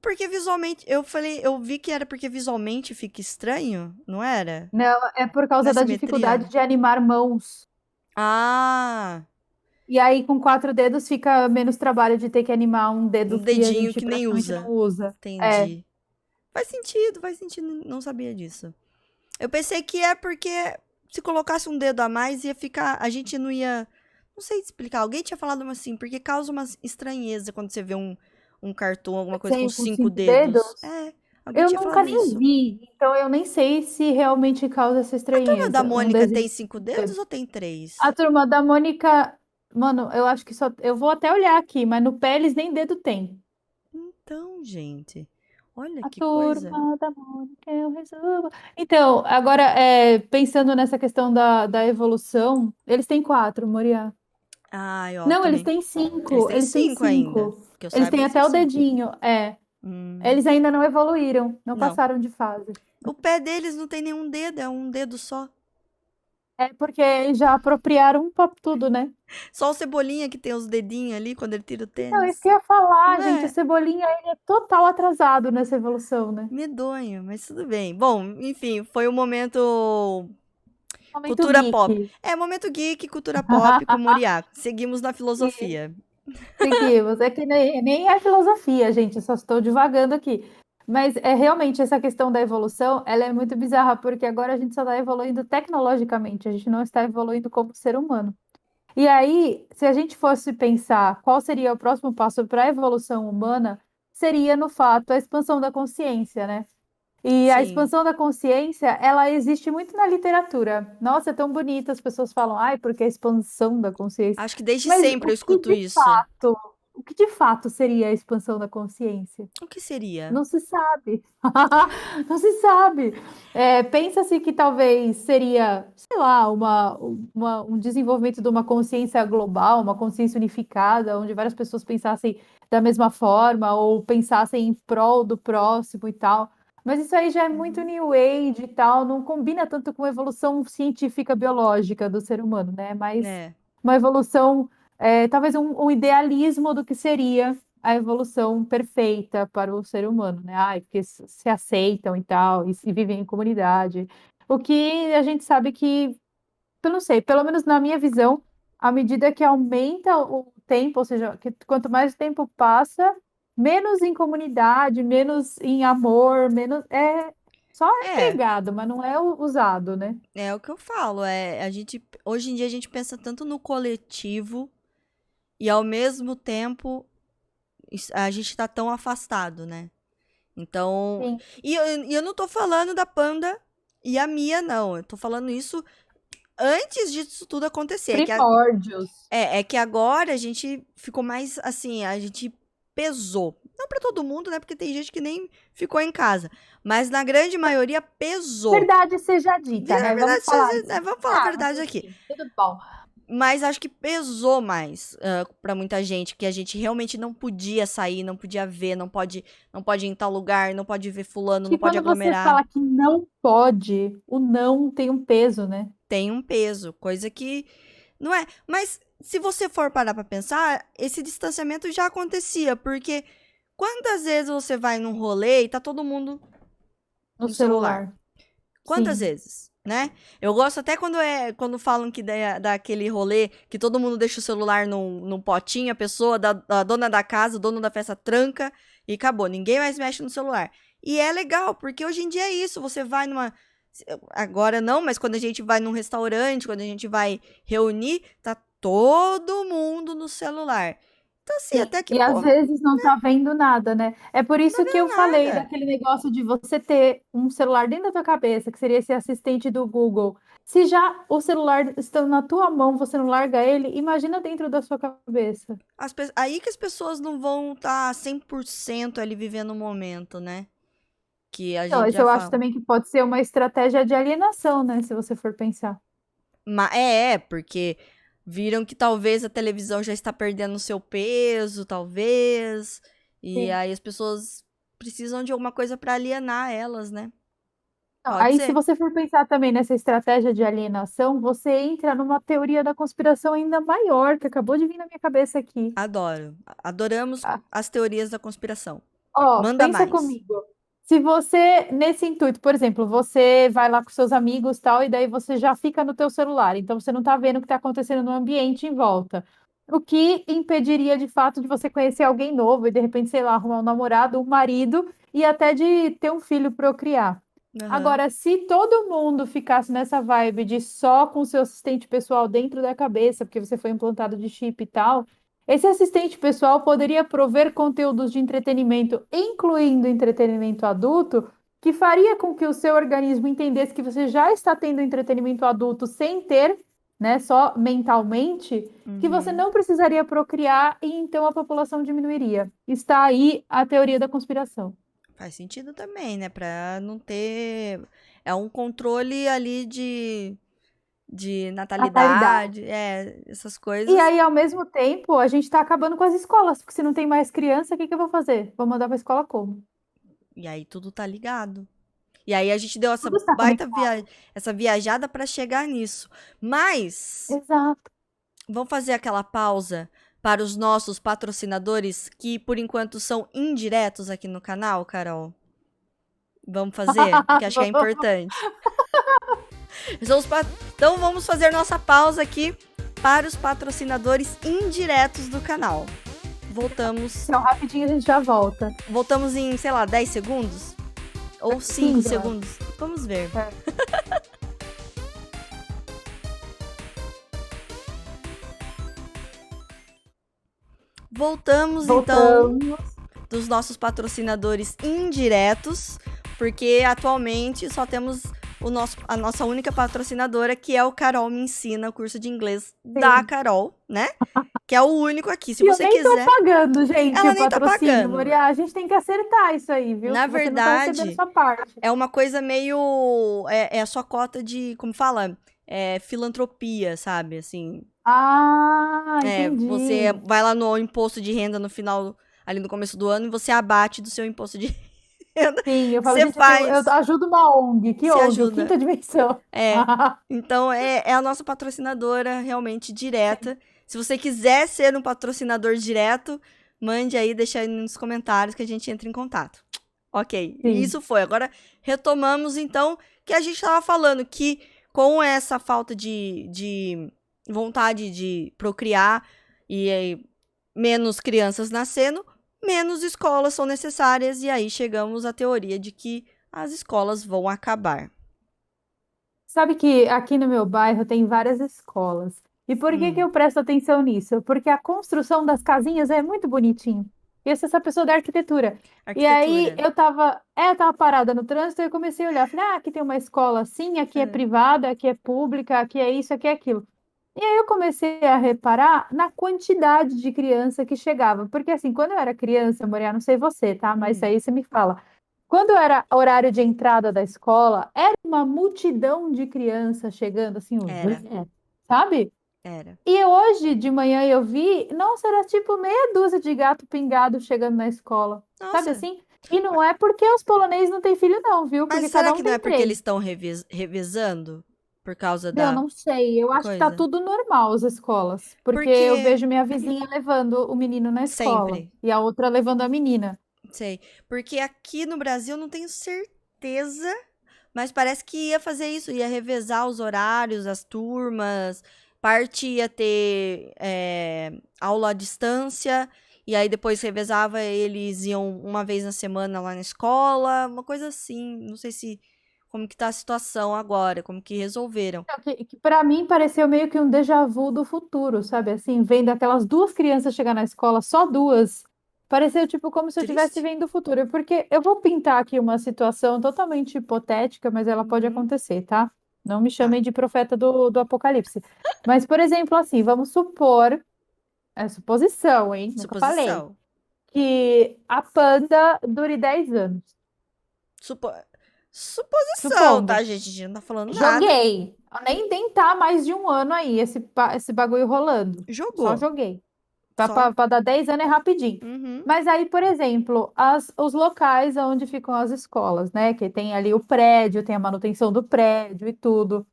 Speaker 1: Porque visualmente, eu vi que era porque visualmente fica estranho, não era?
Speaker 2: Não, é por
Speaker 1: Na
Speaker 2: causa da
Speaker 1: simetria.
Speaker 2: dificuldade de animar mãos.
Speaker 1: Ah,
Speaker 2: E aí, com 4 dedos, fica menos trabalho de ter que animar um
Speaker 1: um
Speaker 2: dedo que a
Speaker 1: dedinho
Speaker 2: gente
Speaker 1: que nem
Speaker 2: praticamente não
Speaker 1: usa.
Speaker 2: usa. É,
Speaker 1: Entendi. Faz sentido, não sabia disso. Eu pensei que é porque se colocasse um dedo a mais ia ficar, a gente não ia, não sei te explicar. Alguém tinha falado assim, porque causa uma estranheza quando você vê um cartão, alguma coisa com
Speaker 2: sem, com
Speaker 1: cinco
Speaker 2: cinco
Speaker 1: dedos.
Speaker 2: dedos.
Speaker 1: É, alguém
Speaker 2: Eu
Speaker 1: tinha
Speaker 2: nunca
Speaker 1: falado
Speaker 2: nem
Speaker 1: isso.
Speaker 2: vi, então eu nem sei se realmente causa essa
Speaker 1: A turma da
Speaker 2: estranheza. Um
Speaker 1: Mônica
Speaker 2: desenho
Speaker 1: tem
Speaker 2: com
Speaker 1: cinco
Speaker 2: 5 dedos.
Speaker 1: dedos ou tem três?
Speaker 2: A turma da Mônica, mano, eu acho que só. Eu vou até olhar aqui, mas no pé eles nem dedo tem.
Speaker 1: Então, gente, olha
Speaker 2: A
Speaker 1: que coisa.
Speaker 2: turma da Mônica, eu resolvo. Então, agora, pensando nessa questão da evolução, eles têm 4, Moriá.
Speaker 1: Ai, ó,
Speaker 2: Não, eles
Speaker 1: também.
Speaker 2: têm
Speaker 1: Eles
Speaker 2: 5.
Speaker 1: têm
Speaker 2: Eles têm
Speaker 1: cinco ainda.
Speaker 2: 5.
Speaker 1: Que eu
Speaker 2: Eles
Speaker 1: saiba,
Speaker 2: têm
Speaker 1: eles têm
Speaker 2: até o
Speaker 1: cinco.
Speaker 2: dedinho. É.
Speaker 1: Hum,
Speaker 2: Eles ainda não evoluíram, não
Speaker 1: não.
Speaker 2: passaram de fase.
Speaker 1: O pé deles não tem nenhum dedo, é um dedo só.
Speaker 2: É porque já apropriaram pra tudo, né?
Speaker 1: Só o Cebolinha que tem os dedinhos ali quando ele tira o
Speaker 2: Não, isso
Speaker 1: tênis.
Speaker 2: que eu ia falar,
Speaker 1: Não
Speaker 2: gente. O
Speaker 1: é?
Speaker 2: Cebolinha, ele é total atrasado nessa evolução, né?
Speaker 1: Medonho, mas tudo bem. Bom, enfim, foi o momento
Speaker 2: Momento
Speaker 1: cultura
Speaker 2: geek.
Speaker 1: pop. É, momento geek, cultura pop com Moriá. Seguimos na
Speaker 2: E
Speaker 1: filosofia.
Speaker 2: seguimos. É que nem é filosofia, gente. Eu só estou divagando aqui. Mas é realmente essa questão da evolução, ela é muito bizarra, porque agora a gente só está evoluindo tecnologicamente, a gente não está evoluindo como ser humano. E aí, se a gente fosse pensar qual seria o próximo passo para a evolução humana, seria no fato a expansão da consciência, né? E a
Speaker 1: Sim.
Speaker 2: expansão da consciência, ela existe muito na literatura. Nossa, é tão bonita, as pessoas falam, ai, porque a expansão da consciência.
Speaker 1: Acho que desde
Speaker 2: Mas
Speaker 1: sempre eu escuto isso.
Speaker 2: o que de fato seria a expansão da consciência?
Speaker 1: O que seria?
Speaker 2: Não se sabe. Não se sabe. É, pensa-se que talvez seria, sei lá, um desenvolvimento de uma consciência global, uma consciência unificada, onde várias pessoas pensassem da mesma forma ou pensassem em prol do próximo e tal. Mas isso aí já é muito
Speaker 1: Uhum.
Speaker 2: New Age e tal, não combina tanto com a evolução científica biológica do ser humano, né? Mas
Speaker 1: É.
Speaker 2: uma evolução, talvez um idealismo do que seria a evolução perfeita para o ser humano, né? Ai, porque se aceitam e tal, e vivem em comunidade. O que a gente sabe que, eu não sei, pelo menos na minha visão, à medida que aumenta o tempo, ou seja, que quanto mais o tempo passa, menos em comunidade, menos em amor, menos só é
Speaker 1: É,
Speaker 2: pregado, mas não é usado, né?
Speaker 1: é o que eu falo. É, a gente, hoje em dia a gente pensa tanto no coletivo e ao mesmo tempo a gente tá tão afastado, né? Então,
Speaker 2: Sim,
Speaker 1: e eu não tô falando da Panda e a Mia, não. Eu tô falando isso antes disso tudo acontecer.
Speaker 2: primórdios.
Speaker 1: É que agora a gente ficou mais assim, a gente pesou. Não pra todo mundo, né? Porque tem gente que nem ficou em casa. Mas na grande maioria pesou.
Speaker 2: Verdade seja dita,
Speaker 1: Na
Speaker 2: né? Vamos
Speaker 1: verdade,
Speaker 2: falar
Speaker 1: né,
Speaker 2: assim.
Speaker 1: vamos falar a
Speaker 2: Ah, mas
Speaker 1: verdade aqui.
Speaker 2: enfim, tudo bom.
Speaker 1: Mas acho que pesou mais pra muita gente, que a gente realmente não podia sair, não podia ver, não pode ir em tal lugar, não pode ver fulano, não
Speaker 2: Que
Speaker 1: pode
Speaker 2: quando você
Speaker 1: aglomerar.
Speaker 2: fala que não pode, o não tem um peso, né?
Speaker 1: Tem um peso, coisa que não é. Mas se você for parar pra pensar, esse distanciamento já acontecia, porque quantas vezes você vai num rolê e tá todo mundo
Speaker 2: No
Speaker 1: no celular?
Speaker 2: celular.
Speaker 1: Quantas
Speaker 2: Sim.
Speaker 1: vezes, né? Eu gosto até quando falam que daquele rolê que todo mundo deixa o celular num potinho, a pessoa, a dona da casa, o dono da festa tranca e acabou. Ninguém mais mexe no celular. E é legal, porque hoje em dia é isso. Você vai numa. Agora não, mas quando a gente vai num restaurante, quando a gente vai reunir, tá todo mundo no celular. Então, assim,
Speaker 2: Sim,
Speaker 1: até que,
Speaker 2: e às
Speaker 1: pô,
Speaker 2: vezes não tá vendo nada, né? É por
Speaker 1: não tá
Speaker 2: isso que eu
Speaker 1: vendo
Speaker 2: falei
Speaker 1: nada.
Speaker 2: daquele negócio de você ter um celular dentro da tua cabeça, que seria esse assistente do Google. Se já o celular está na tua mão, você não larga ele, imagina dentro da sua cabeça.
Speaker 1: Aí que as pessoas não vão estar 100% ali vivendo o momento, né? Que a
Speaker 2: Então,
Speaker 1: gente
Speaker 2: isso
Speaker 1: já
Speaker 2: eu acho
Speaker 1: fala.
Speaker 2: também que pode ser uma estratégia de alienação, né? Se você for pensar.
Speaker 1: Porque viram que talvez a televisão já está perdendo o seu peso, talvez. E
Speaker 2: Sim.
Speaker 1: aí as pessoas precisam de alguma coisa para alienar elas, né?
Speaker 2: Não,
Speaker 1: Pode
Speaker 2: aí, se
Speaker 1: ser.
Speaker 2: você for pensar também nessa estratégia de alienação, você entra numa teoria da conspiração ainda maior, que acabou de vir na minha cabeça aqui.
Speaker 1: Adoro. Adoramos
Speaker 2: Ah,
Speaker 1: as teorias da conspiração.
Speaker 2: ó,
Speaker 1: Manda
Speaker 2: pensa
Speaker 1: mais.
Speaker 2: comigo. Se você, nesse intuito, por exemplo, você vai lá com seus amigos tal, e daí você já fica no teu celular, então você não está vendo o que está acontecendo no ambiente em volta. O que impediria, de fato, de você conhecer alguém novo e, de repente, sei lá, arrumar um namorado, um marido e até de ter um filho procriar.
Speaker 1: Aham.
Speaker 2: Agora, se todo mundo ficasse nessa vibe de só com o seu assistente pessoal dentro da cabeça, porque você foi implantado de chip e tal, esse assistente pessoal poderia prover conteúdos de entretenimento, incluindo entretenimento adulto, que faria com que o seu organismo entendesse que você já está tendo entretenimento adulto sem ter, né, só mentalmente, que você
Speaker 1: Uhum.
Speaker 2: não precisaria procriar e então a população diminuiria. Está aí a teoria da conspiração.
Speaker 1: Faz sentido também, né? Pra não ter. É um controle ali de
Speaker 2: Natalidade.
Speaker 1: natalidade, essas
Speaker 2: E
Speaker 1: coisas.
Speaker 2: aí, ao mesmo tempo, a gente está acabando com as escolas, porque se não tem mais criança, o que que eu vou fazer? Vou mandar para a escola como?
Speaker 1: E aí tudo tá ligado. E aí a gente deu essa
Speaker 2: Tudo está
Speaker 1: baita
Speaker 2: conectado.
Speaker 1: essa viajada para chegar nisso. Mas
Speaker 2: Exato.
Speaker 1: vamos fazer aquela pausa para os nossos patrocinadores que por enquanto são indiretos aqui no canal, Carol. Vamos fazer? Porque acho que é importante. Então vamos fazer nossa pausa aqui para os patrocinadores indiretos do canal. Voltamos.
Speaker 2: Então, rapidinho a gente já volta.
Speaker 1: Voltamos em, sei lá, 10 segundos? Ou 5
Speaker 2: 15, eu acho.
Speaker 1: segundos? Vamos ver. Voltamos, então,
Speaker 2: Voltamos.
Speaker 1: dos nossos patrocinadores indiretos, porque atualmente só temos a nossa única patrocinadora, que é o Carol Me Ensina, o curso de inglês da
Speaker 2: Sim.
Speaker 1: Carol, né? Que é o único aqui. Se
Speaker 2: E eu
Speaker 1: você
Speaker 2: nem tô
Speaker 1: quiser,
Speaker 2: pagando, gente,
Speaker 1: ela
Speaker 2: o
Speaker 1: nem tá
Speaker 2: patrocínio,
Speaker 1: pagando.
Speaker 2: Moria. A gente tem que acertar isso aí, viu?
Speaker 1: Na
Speaker 2: Você não tá recebendo
Speaker 1: verdade,
Speaker 2: sua parte.
Speaker 1: é uma coisa meio. É a sua cota de. Como fala? É filantropia, sabe? Assim.
Speaker 2: Ah,
Speaker 1: Você
Speaker 2: entendi.
Speaker 1: vai lá no imposto de renda no final, ali no começo do ano, e você abate do seu imposto de renda.
Speaker 2: Sim, eu falo,
Speaker 1: Você
Speaker 2: gente, eu
Speaker 1: faz.
Speaker 2: ajudo uma ONG. Que
Speaker 1: Se
Speaker 2: ONG? O
Speaker 1: ajuda.
Speaker 2: Quinta Dimensão.
Speaker 1: É. Então, é a nossa patrocinadora realmente
Speaker 2: Sim,
Speaker 1: direta. Se você quiser ser um patrocinador direto, mande aí, deixa aí nos comentários que a gente entra em contato. Ok, e
Speaker 2: sim.
Speaker 1: isso foi. Agora, retomamos, então, que a gente estava falando que com essa falta de vontade de procriar e aí, menos crianças nascendo, menos escolas são necessárias, e aí chegamos à teoria de que as escolas vão acabar.
Speaker 2: Sabe que aqui no meu bairro tem várias escolas. E por que que
Speaker 1: Hum,
Speaker 2: eu presto atenção nisso? Porque a construção das casinhas é muito bonitinho. Eu sou essa pessoa da arquitetura. E aí
Speaker 1: arquitetura.
Speaker 2: eu tava parada no trânsito e eu comecei a olhar. Falei, aqui tem uma escola assim, aqui é
Speaker 1: É.
Speaker 2: privada, aqui é pública, aqui é isso, aqui é aquilo. E aí eu comecei a reparar na quantidade de criança que chegava. Porque assim, quando eu era criança, Maria, não sei você, tá? Mas isso
Speaker 1: Hum,
Speaker 2: aí você me fala. Quando era horário de entrada da escola, era uma multidão de crianças chegando, assim,
Speaker 1: era,
Speaker 2: sabe?
Speaker 1: era.
Speaker 2: E hoje de manhã eu vi, nossa, era tipo meia dúzia de gato pingado chegando na escola, sabe
Speaker 1: Nossa,
Speaker 2: assim? E não é porque os poloneses não têm filho, não, viu?
Speaker 1: mas
Speaker 2: Porque
Speaker 1: será
Speaker 2: cada
Speaker 1: que
Speaker 2: um
Speaker 1: não é
Speaker 2: tem
Speaker 1: porque eles
Speaker 2: três.
Speaker 1: estão revezando por causa
Speaker 2: Eu
Speaker 1: da
Speaker 2: não sei, eu acho que tá
Speaker 1: coisa?
Speaker 2: tudo normal as escolas, porque eu
Speaker 1: Porque
Speaker 2: vejo minha vizinha levando o menino na escola
Speaker 1: sempre,
Speaker 2: e a outra levando a menina.
Speaker 1: sei. Porque aqui no Brasil não tenho certeza, mas parece que ia fazer isso, ia revezar os horários, as turmas, parte ia ter aula à distância, e aí depois revezava, eles iam uma vez na semana lá na escola, uma coisa assim. Não sei se como que tá a situação agora, como que resolveram.
Speaker 2: Não, que para mim pareceu meio que um déjà vu do futuro, sabe? Assim, vendo aquelas duas crianças chegar na escola, só duas, pareceu tipo como se eu estivesse
Speaker 1: Triste.
Speaker 2: vendo o futuro. Porque eu vou pintar aqui uma situação totalmente hipotética, mas ela pode
Speaker 1: Uhum,
Speaker 2: acontecer, tá? Não me
Speaker 1: tá.
Speaker 2: chamem de profeta do Apocalipse. Mas, por exemplo, assim, vamos supor, é suposição, hein? Nunca falei,
Speaker 1: Suposição.
Speaker 2: que a Panda dure 10 anos.
Speaker 1: Supo... Suposição,
Speaker 2: Supondo.
Speaker 1: tá, gente? A gente não tá falando nada.
Speaker 2: Joguei. Nem tá mais de um ano aí esse bagulho rolando. Só
Speaker 1: Jogou.
Speaker 2: joguei.
Speaker 1: Só.
Speaker 2: Para dar 10 anos é rapidinho.
Speaker 1: Uhum.
Speaker 2: Mas aí, por exemplo, os locais onde ficam as escolas, né? Que tem ali o prédio, tem a manutenção do prédio e tudo.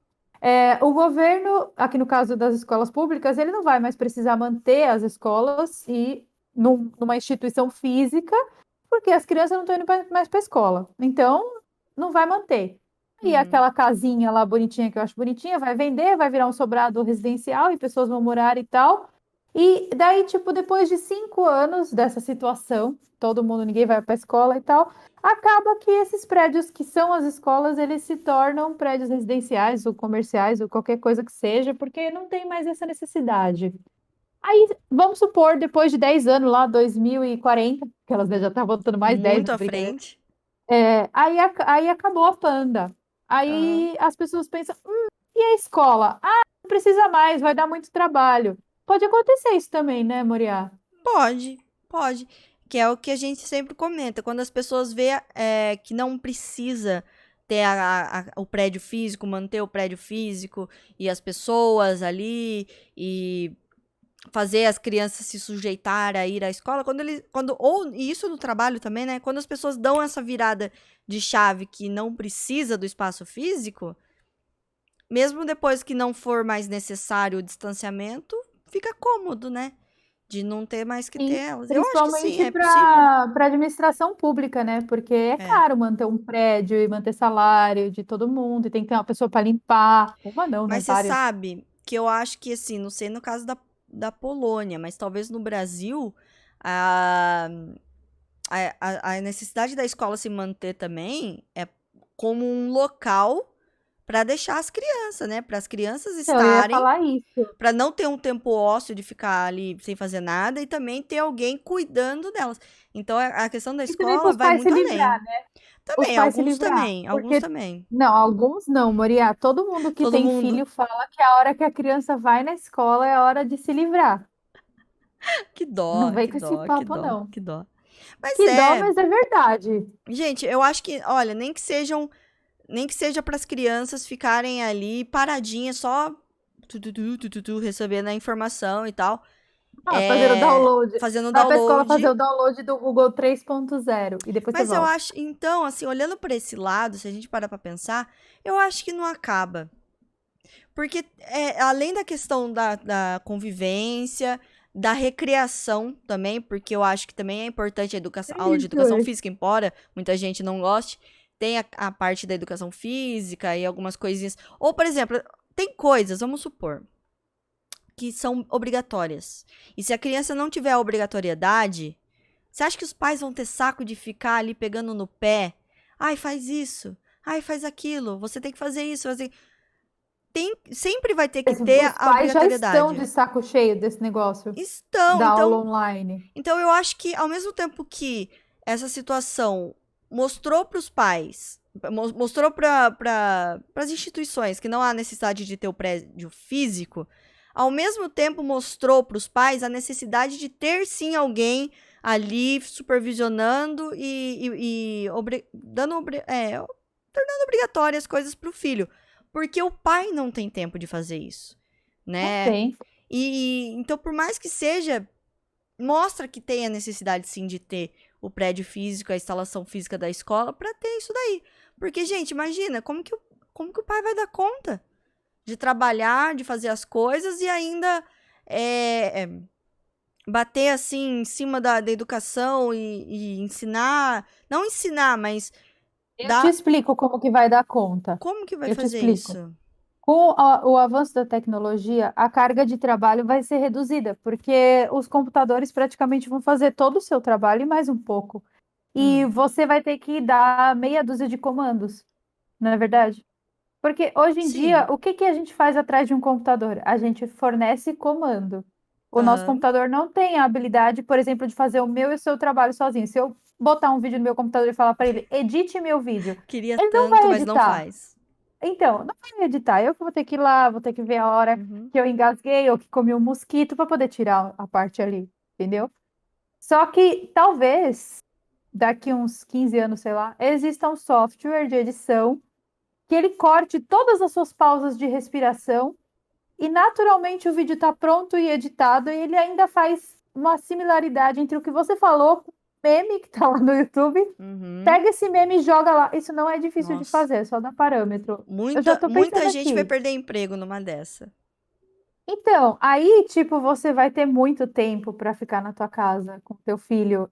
Speaker 2: O governo, aqui no caso das escolas públicas, ele não vai mais precisar manter as escolas e numa instituição física, porque as crianças não estão indo mais para a escola. Então, não vai manter. E
Speaker 1: Uhum.
Speaker 2: aquela casinha lá bonitinha, que eu acho bonitinha, vai vender, vai virar um sobrado residencial e pessoas vão morar e tal. E daí, tipo, depois de 5 anos dessa situação, todo mundo, ninguém vai para a escola e tal, acaba que esses prédios que são as escolas, eles se tornam prédios residenciais ou comerciais ou qualquer coisa que seja, porque não tem mais essa necessidade. Aí, vamos supor, depois de 10 anos, lá, 2040, que elas já estão voltando mais 10,
Speaker 1: Muito
Speaker 2: mas
Speaker 1: à
Speaker 2: brincadeira.
Speaker 1: frente.
Speaker 2: Aí acabou a Panda.
Speaker 1: Aham.
Speaker 2: Aí as pessoas pensam, e a escola? Ah, não precisa mais, vai dar muito trabalho. Pode acontecer isso também, né, Moriá?
Speaker 1: Pode, pode. Que é o que a gente sempre comenta. Quando as pessoas vê que não precisa ter o prédio físico, manter o prédio físico e as pessoas ali e fazer as crianças se sujeitar a ir à escola, e isso no trabalho também, né? Quando as pessoas dão essa virada de chave que não precisa do espaço físico, mesmo depois que não for mais necessário o distanciamento, fica cômodo, né? De não ter mais que ter
Speaker 2: Sim,
Speaker 1: elas. Eu acho que sim,
Speaker 2: principalmente
Speaker 1: é possível.
Speaker 2: para administração pública, né? Porque é
Speaker 1: É.
Speaker 2: caro manter um prédio e manter salário de todo mundo, e tem que ter uma pessoa para limpar. Uma não, né?
Speaker 1: Mas você
Speaker 2: Várias.
Speaker 1: sabe que eu acho que, assim, não sei no caso da Polônia, mas talvez no Brasil, a, a necessidade da escola se manter também é como um local para deixar as crianças, né? Para as crianças
Speaker 2: Então, eu ia
Speaker 1: estarem,
Speaker 2: falar isso.
Speaker 1: para não ter um tempo ósseo de ficar ali sem fazer nada e também ter alguém cuidando delas. Então, a questão da
Speaker 2: E também para
Speaker 1: escola
Speaker 2: os
Speaker 1: vai
Speaker 2: pais se
Speaker 1: muito
Speaker 2: livrar,
Speaker 1: além.
Speaker 2: né? Os
Speaker 1: Também,
Speaker 2: pais se livrar.
Speaker 1: alguns
Speaker 2: Porque,
Speaker 1: também.
Speaker 2: não, alguns não, Moriá. Todo mundo que
Speaker 1: Todo
Speaker 2: tem
Speaker 1: mundo.
Speaker 2: filho fala que a hora que a criança vai na escola é a hora de se livrar.
Speaker 1: Que
Speaker 2: Não
Speaker 1: dó,
Speaker 2: vem
Speaker 1: que
Speaker 2: com esse
Speaker 1: dó, que
Speaker 2: papo,
Speaker 1: dó,
Speaker 2: não.
Speaker 1: que dó. Mas
Speaker 2: Que dó,
Speaker 1: é,
Speaker 2: mas é verdade.
Speaker 1: gente, eu acho que, olha, nem que seja para as crianças ficarem ali paradinhas só recebendo a informação e tal,
Speaker 2: Ah, fazer o download.
Speaker 1: fazendo
Speaker 2: Vai pra escola fazer
Speaker 1: download.
Speaker 2: o download do Google 3.0 e depois você
Speaker 1: Mas eu
Speaker 2: volta.
Speaker 1: acho, então, assim, olhando por esse lado, se a gente parar para pensar, eu acho que não acaba. Porque além da questão da convivência, da recreação também, porque eu acho que também é importante a aula de
Speaker 2: Isso,
Speaker 1: educação
Speaker 2: é.
Speaker 1: física, embora muita gente não goste, tem a parte da educação física e algumas coisinhas. Ou, por exemplo, tem coisas, vamos supor, que são obrigatórias. E se a criança não tiver a obrigatoriedade, você acha que os pais vão ter saco de ficar ali pegando no pé? Ai, faz isso. Ai, faz aquilo. Você tem que fazer isso. Sempre vai ter que ter
Speaker 2: Os
Speaker 1: a
Speaker 2: pais já estão
Speaker 1: obrigatoriedade.
Speaker 2: de saco cheio desse negócio
Speaker 1: Estão,
Speaker 2: da aula
Speaker 1: então,
Speaker 2: online.
Speaker 1: então eu acho que ao mesmo tempo que essa situação mostrou para os pais, mostrou para as instituições que não há necessidade de ter o prédio físico, ao mesmo tempo mostrou para os pais a necessidade de ter sim alguém ali supervisionando tornando obrigatórias as coisas para o filho, porque o pai não tem tempo de fazer isso,
Speaker 2: Não
Speaker 1: né?
Speaker 2: tem.
Speaker 1: E então, por mais que seja, mostra que tem a necessidade sim de ter o prédio físico, a instalação física da escola para ter isso daí. Porque, gente, imagina como que o pai vai dar conta de trabalhar, de fazer as coisas e ainda é, bater assim em cima da educação e ensinar, não ensinar, mas
Speaker 2: Eu te
Speaker 1: dar.
Speaker 2: explico como que vai dar conta.
Speaker 1: Como que vai
Speaker 2: Eu te
Speaker 1: fazer
Speaker 2: explico.
Speaker 1: isso?
Speaker 2: Com o avanço da tecnologia, a carga de trabalho vai ser reduzida, porque os computadores praticamente vão fazer todo o seu trabalho e mais um pouco. E
Speaker 1: Hum,
Speaker 2: você vai ter que dar meia dúzia de comandos, não é verdade? Porque hoje em dia,
Speaker 1: sim.
Speaker 2: o que que a gente faz atrás de um computador? A gente fornece comando. O nosso
Speaker 1: Aham.
Speaker 2: computador não tem a habilidade, por exemplo, de fazer o meu e o seu trabalho sozinho. Se eu botar um vídeo no meu computador e falar para ele, edite meu vídeo,
Speaker 1: Queria
Speaker 2: ele não
Speaker 1: tanto,
Speaker 2: vai
Speaker 1: mas não
Speaker 2: editar.
Speaker 1: faz.
Speaker 2: Então, não vai editar. Eu que vou ter que ir lá, vou ter que ver a hora
Speaker 1: Uhum.
Speaker 2: que eu engasguei ou que comi um mosquito para poder tirar a parte ali, entendeu? Só que talvez daqui uns 15 anos, sei lá, exista um software de edição que ele corte todas as suas pausas de respiração e naturalmente o vídeo está pronto e editado e ele ainda faz uma similaridade entre o que você falou com o meme que está lá no YouTube.
Speaker 1: Uhum.
Speaker 2: Pega esse meme e joga lá. Isso não é difícil de
Speaker 1: Nossa.
Speaker 2: fazer, é só dar parâmetro. Eu já
Speaker 1: Muita,
Speaker 2: estou pensando
Speaker 1: muita gente vai
Speaker 2: aqui.
Speaker 1: perder emprego numa dessa.
Speaker 2: Então, aí, tipo, você vai ter muito tempo para ficar na tua casa com teu filho,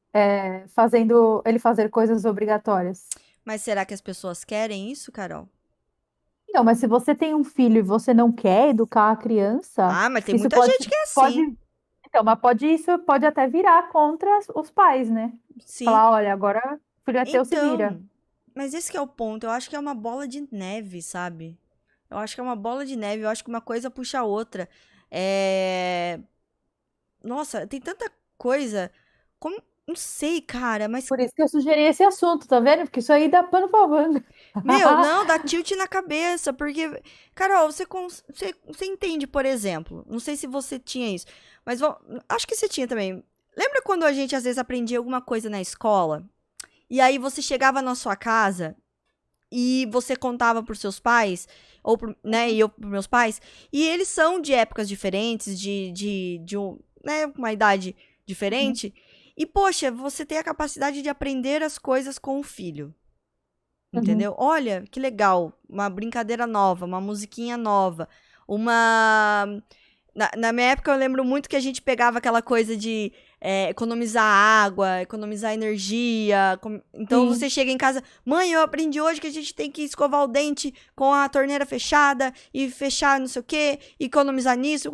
Speaker 2: fazendo ele fazer coisas obrigatórias.
Speaker 1: Mas será que as pessoas querem isso, Carol?
Speaker 2: Não, mas se você tem um filho e você não quer educar a criança,
Speaker 1: Ah, mas tem
Speaker 2: isso
Speaker 1: muita
Speaker 2: pode,
Speaker 1: gente que é
Speaker 2: pode,
Speaker 1: assim.
Speaker 2: então, mas isso pode até virar contra os pais, né?
Speaker 1: Sim.
Speaker 2: Falar, olha, agora o filho é teu, se vira.
Speaker 1: Então, mas esse que é o ponto. Eu acho que é uma bola de neve, sabe? Eu acho que é uma bola de neve. Eu acho que uma coisa puxa a outra. É... Nossa, tem tanta coisa. Como... Não sei, cara, mas
Speaker 2: Por isso que eu sugeri esse assunto, tá vendo? Porque isso aí dá pano pra manga.
Speaker 1: meu, não, dá tilt na cabeça, porque, Carol, você entende, por exemplo, não sei se você tinha isso, mas acho que você tinha também. Lembra quando a gente às vezes aprendia alguma coisa na escola? E aí você chegava na sua casa e você contava pros seus pais, ou né, e eu pros meus pais, e eles são de épocas diferentes, né, uma idade
Speaker 2: Uhum.
Speaker 1: diferente, e poxa, você tem a capacidade de aprender as coisas com o filho.
Speaker 2: Uhum.
Speaker 1: Entendeu? Olha, que legal. Uma brincadeira nova, uma musiquinha nova. Uma. Na minha época, eu lembro muito que a gente pegava aquela coisa de economizar água, economizar energia. Então
Speaker 2: Sim.
Speaker 1: você chega em casa, mãe, eu aprendi hoje que a gente tem que escovar o dente com a torneira fechada e fechar não sei o quê, e economizar nisso.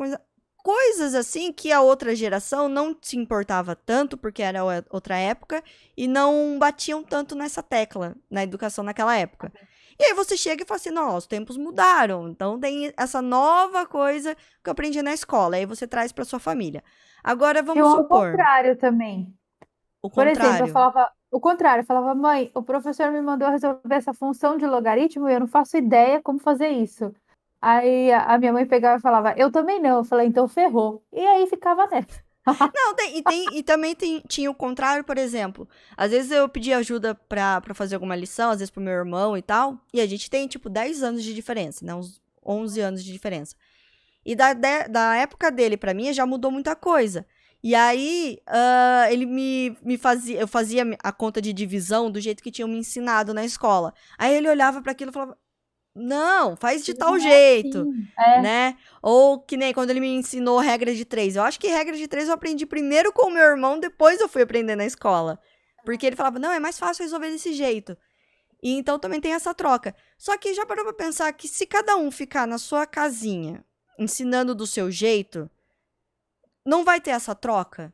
Speaker 1: Coisas assim que a outra geração não se importava tanto, porque era outra época, e não batiam tanto nessa tecla na educação naquela época. E aí você chega e fala assim, não, os tempos mudaram, então tem essa nova coisa que eu aprendi na escola, aí você traz para sua família. Agora
Speaker 2: Tinha
Speaker 1: vamos
Speaker 2: ao
Speaker 1: supor,
Speaker 2: contrário também.
Speaker 1: o
Speaker 2: Por exemplo, eu
Speaker 1: contrário.
Speaker 2: falava o contrário, eu falava, mãe, o professor me mandou resolver essa função de logaritmo e eu não faço ideia como fazer isso. Aí a minha mãe pegava e falava, eu também não. Eu falei, então ferrou. E aí ficava nessa.
Speaker 1: Não, e também tinha o contrário, por exemplo. Às vezes eu pedia ajuda pra fazer alguma lição, às vezes pro meu irmão e tal. E a gente tem, tipo, 10 anos de diferença, né? Uns 11 anos de diferença. E da época dele pra mim já mudou muita coisa. E aí, ele me fazia. Eu fazia a conta de divisão do jeito que tinham me ensinado na escola. Aí ele olhava pra aquilo e falava: não, faz de tal
Speaker 2: Não é
Speaker 1: jeito,
Speaker 2: assim. É.
Speaker 1: né? Ou que nem quando ele me ensinou regra de três. Eu acho que regra de três eu aprendi primeiro com o meu irmão, depois eu fui aprender na escola. Porque ele falava, não, é mais fácil resolver desse jeito. E então também tem essa troca. Só que já parou pra pensar que se cada um ficar na sua casinha, ensinando do seu jeito, não vai ter essa troca?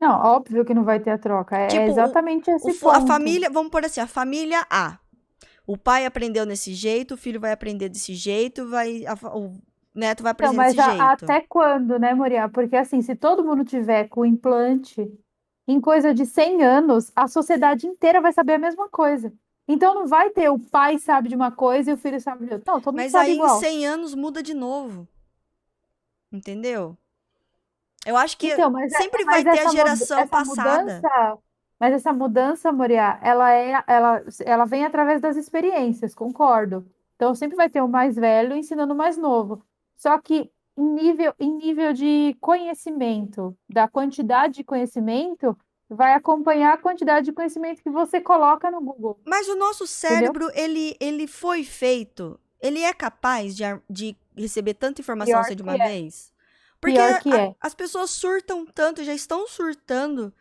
Speaker 2: Não, óbvio que não vai ter a troca. É
Speaker 1: Tipo,
Speaker 2: exatamente esse
Speaker 1: a
Speaker 2: ponto.
Speaker 1: família, vamos por assim, a família A. O pai aprendeu desse jeito, o filho vai aprender desse jeito, o neto vai
Speaker 2: Então,
Speaker 1: aprender
Speaker 2: mas
Speaker 1: desse jeito.
Speaker 2: até quando, né, Moriá? Porque assim, se todo mundo tiver com implante, em coisa de 100 anos, a sociedade inteira vai saber a mesma coisa. Então não vai ter o pai sabe de uma coisa e o filho sabe de outra. Não, todo mundo
Speaker 1: Mas
Speaker 2: sabe
Speaker 1: aí em
Speaker 2: igual.
Speaker 1: 100 anos muda de novo, entendeu? Eu acho que
Speaker 2: Então, mas,
Speaker 1: sempre vai
Speaker 2: mas
Speaker 1: ter a geração
Speaker 2: essa
Speaker 1: passada.
Speaker 2: mudança, Moriá, ela vem através das experiências, concordo. Então, sempre vai ter o mais velho ensinando o mais novo. Só que em nível de conhecimento, da quantidade de conhecimento, vai acompanhar a quantidade de conhecimento que você coloca no Google,
Speaker 1: Mas o nosso
Speaker 2: entendeu?
Speaker 1: cérebro, ele foi feito, ele é capaz de receber tanta informação
Speaker 2: Pior
Speaker 1: assim de
Speaker 2: que
Speaker 1: uma
Speaker 2: é.
Speaker 1: vez? Porque
Speaker 2: Pior que é.
Speaker 1: as pessoas surtam tanto, já estão surtando,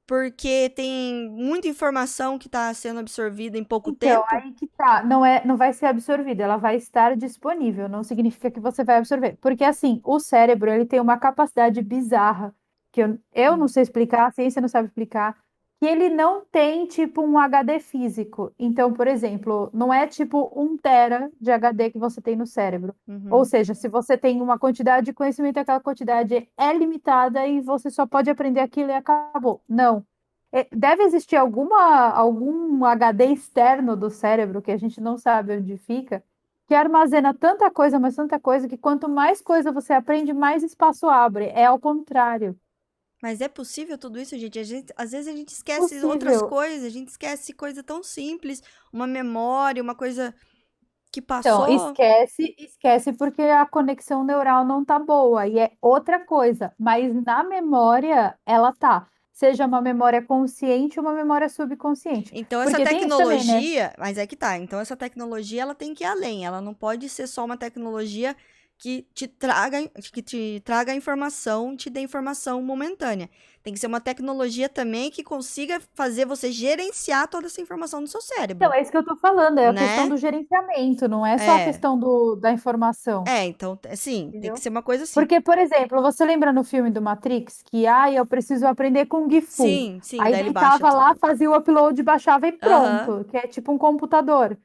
Speaker 1: porque tem muita informação que está sendo absorvida em pouco
Speaker 2: Então,
Speaker 1: tempo.
Speaker 2: aí que tá, não vai ser absorvida, ela vai estar disponível, não significa que você vai absorver. Porque assim, o cérebro, ele tem uma capacidade bizarra, que eu não
Speaker 1: Hum.
Speaker 2: sei explicar, a ciência não sabe explicar, que ele não tem tipo um HD físico. Então, por exemplo, não é tipo 1 tera de HD que você tem no cérebro. Ou
Speaker 1: Uhum.
Speaker 2: seja, se você tem uma quantidade de conhecimento, aquela quantidade é limitada e você só pode aprender aquilo e acabou. Não. Deve existir algum HD externo do cérebro que a gente não sabe onde fica, que armazena tanta coisa, mas tanta coisa, que quanto mais coisa você aprende, mais espaço abre. É ao contrário.
Speaker 1: Mas é possível tudo isso, gente? Às vezes a gente esquece outras
Speaker 2: Possível.
Speaker 1: coisas, a gente esquece coisa tão simples, uma memória, uma coisa que
Speaker 2: Então,
Speaker 1: passou.
Speaker 2: esquece porque a conexão neural não tá boa. E é outra coisa, mas na memória ela tá. Seja uma memória consciente ou uma memória subconsciente.
Speaker 1: Então essa
Speaker 2: Porque tem isso também, né?
Speaker 1: tecnologia, mas é que tá. Então essa tecnologia ela tem que ir além. Ela não pode ser só uma tecnologia que te traga informação, te dê informação momentânea. Tem que ser uma tecnologia também que consiga fazer você gerenciar toda essa informação no seu
Speaker 2: Então,
Speaker 1: cérebro,
Speaker 2: é isso que eu tô falando, é a questão
Speaker 1: né?
Speaker 2: do gerenciamento, não é só a
Speaker 1: É.
Speaker 2: questão da informação,
Speaker 1: Então, sim, tem que
Speaker 2: entendeu?
Speaker 1: ser uma coisa assim.
Speaker 2: Porque, por exemplo, você lembra no filme do Matrix que, eu preciso aprender Kung Fu.
Speaker 1: Sim, sim,
Speaker 2: Aí
Speaker 1: daí ele baixa
Speaker 2: deitava lá,
Speaker 1: tudo.
Speaker 2: fazia o upload, baixava e
Speaker 1: Aham,
Speaker 2: pronto, que é tipo um computador.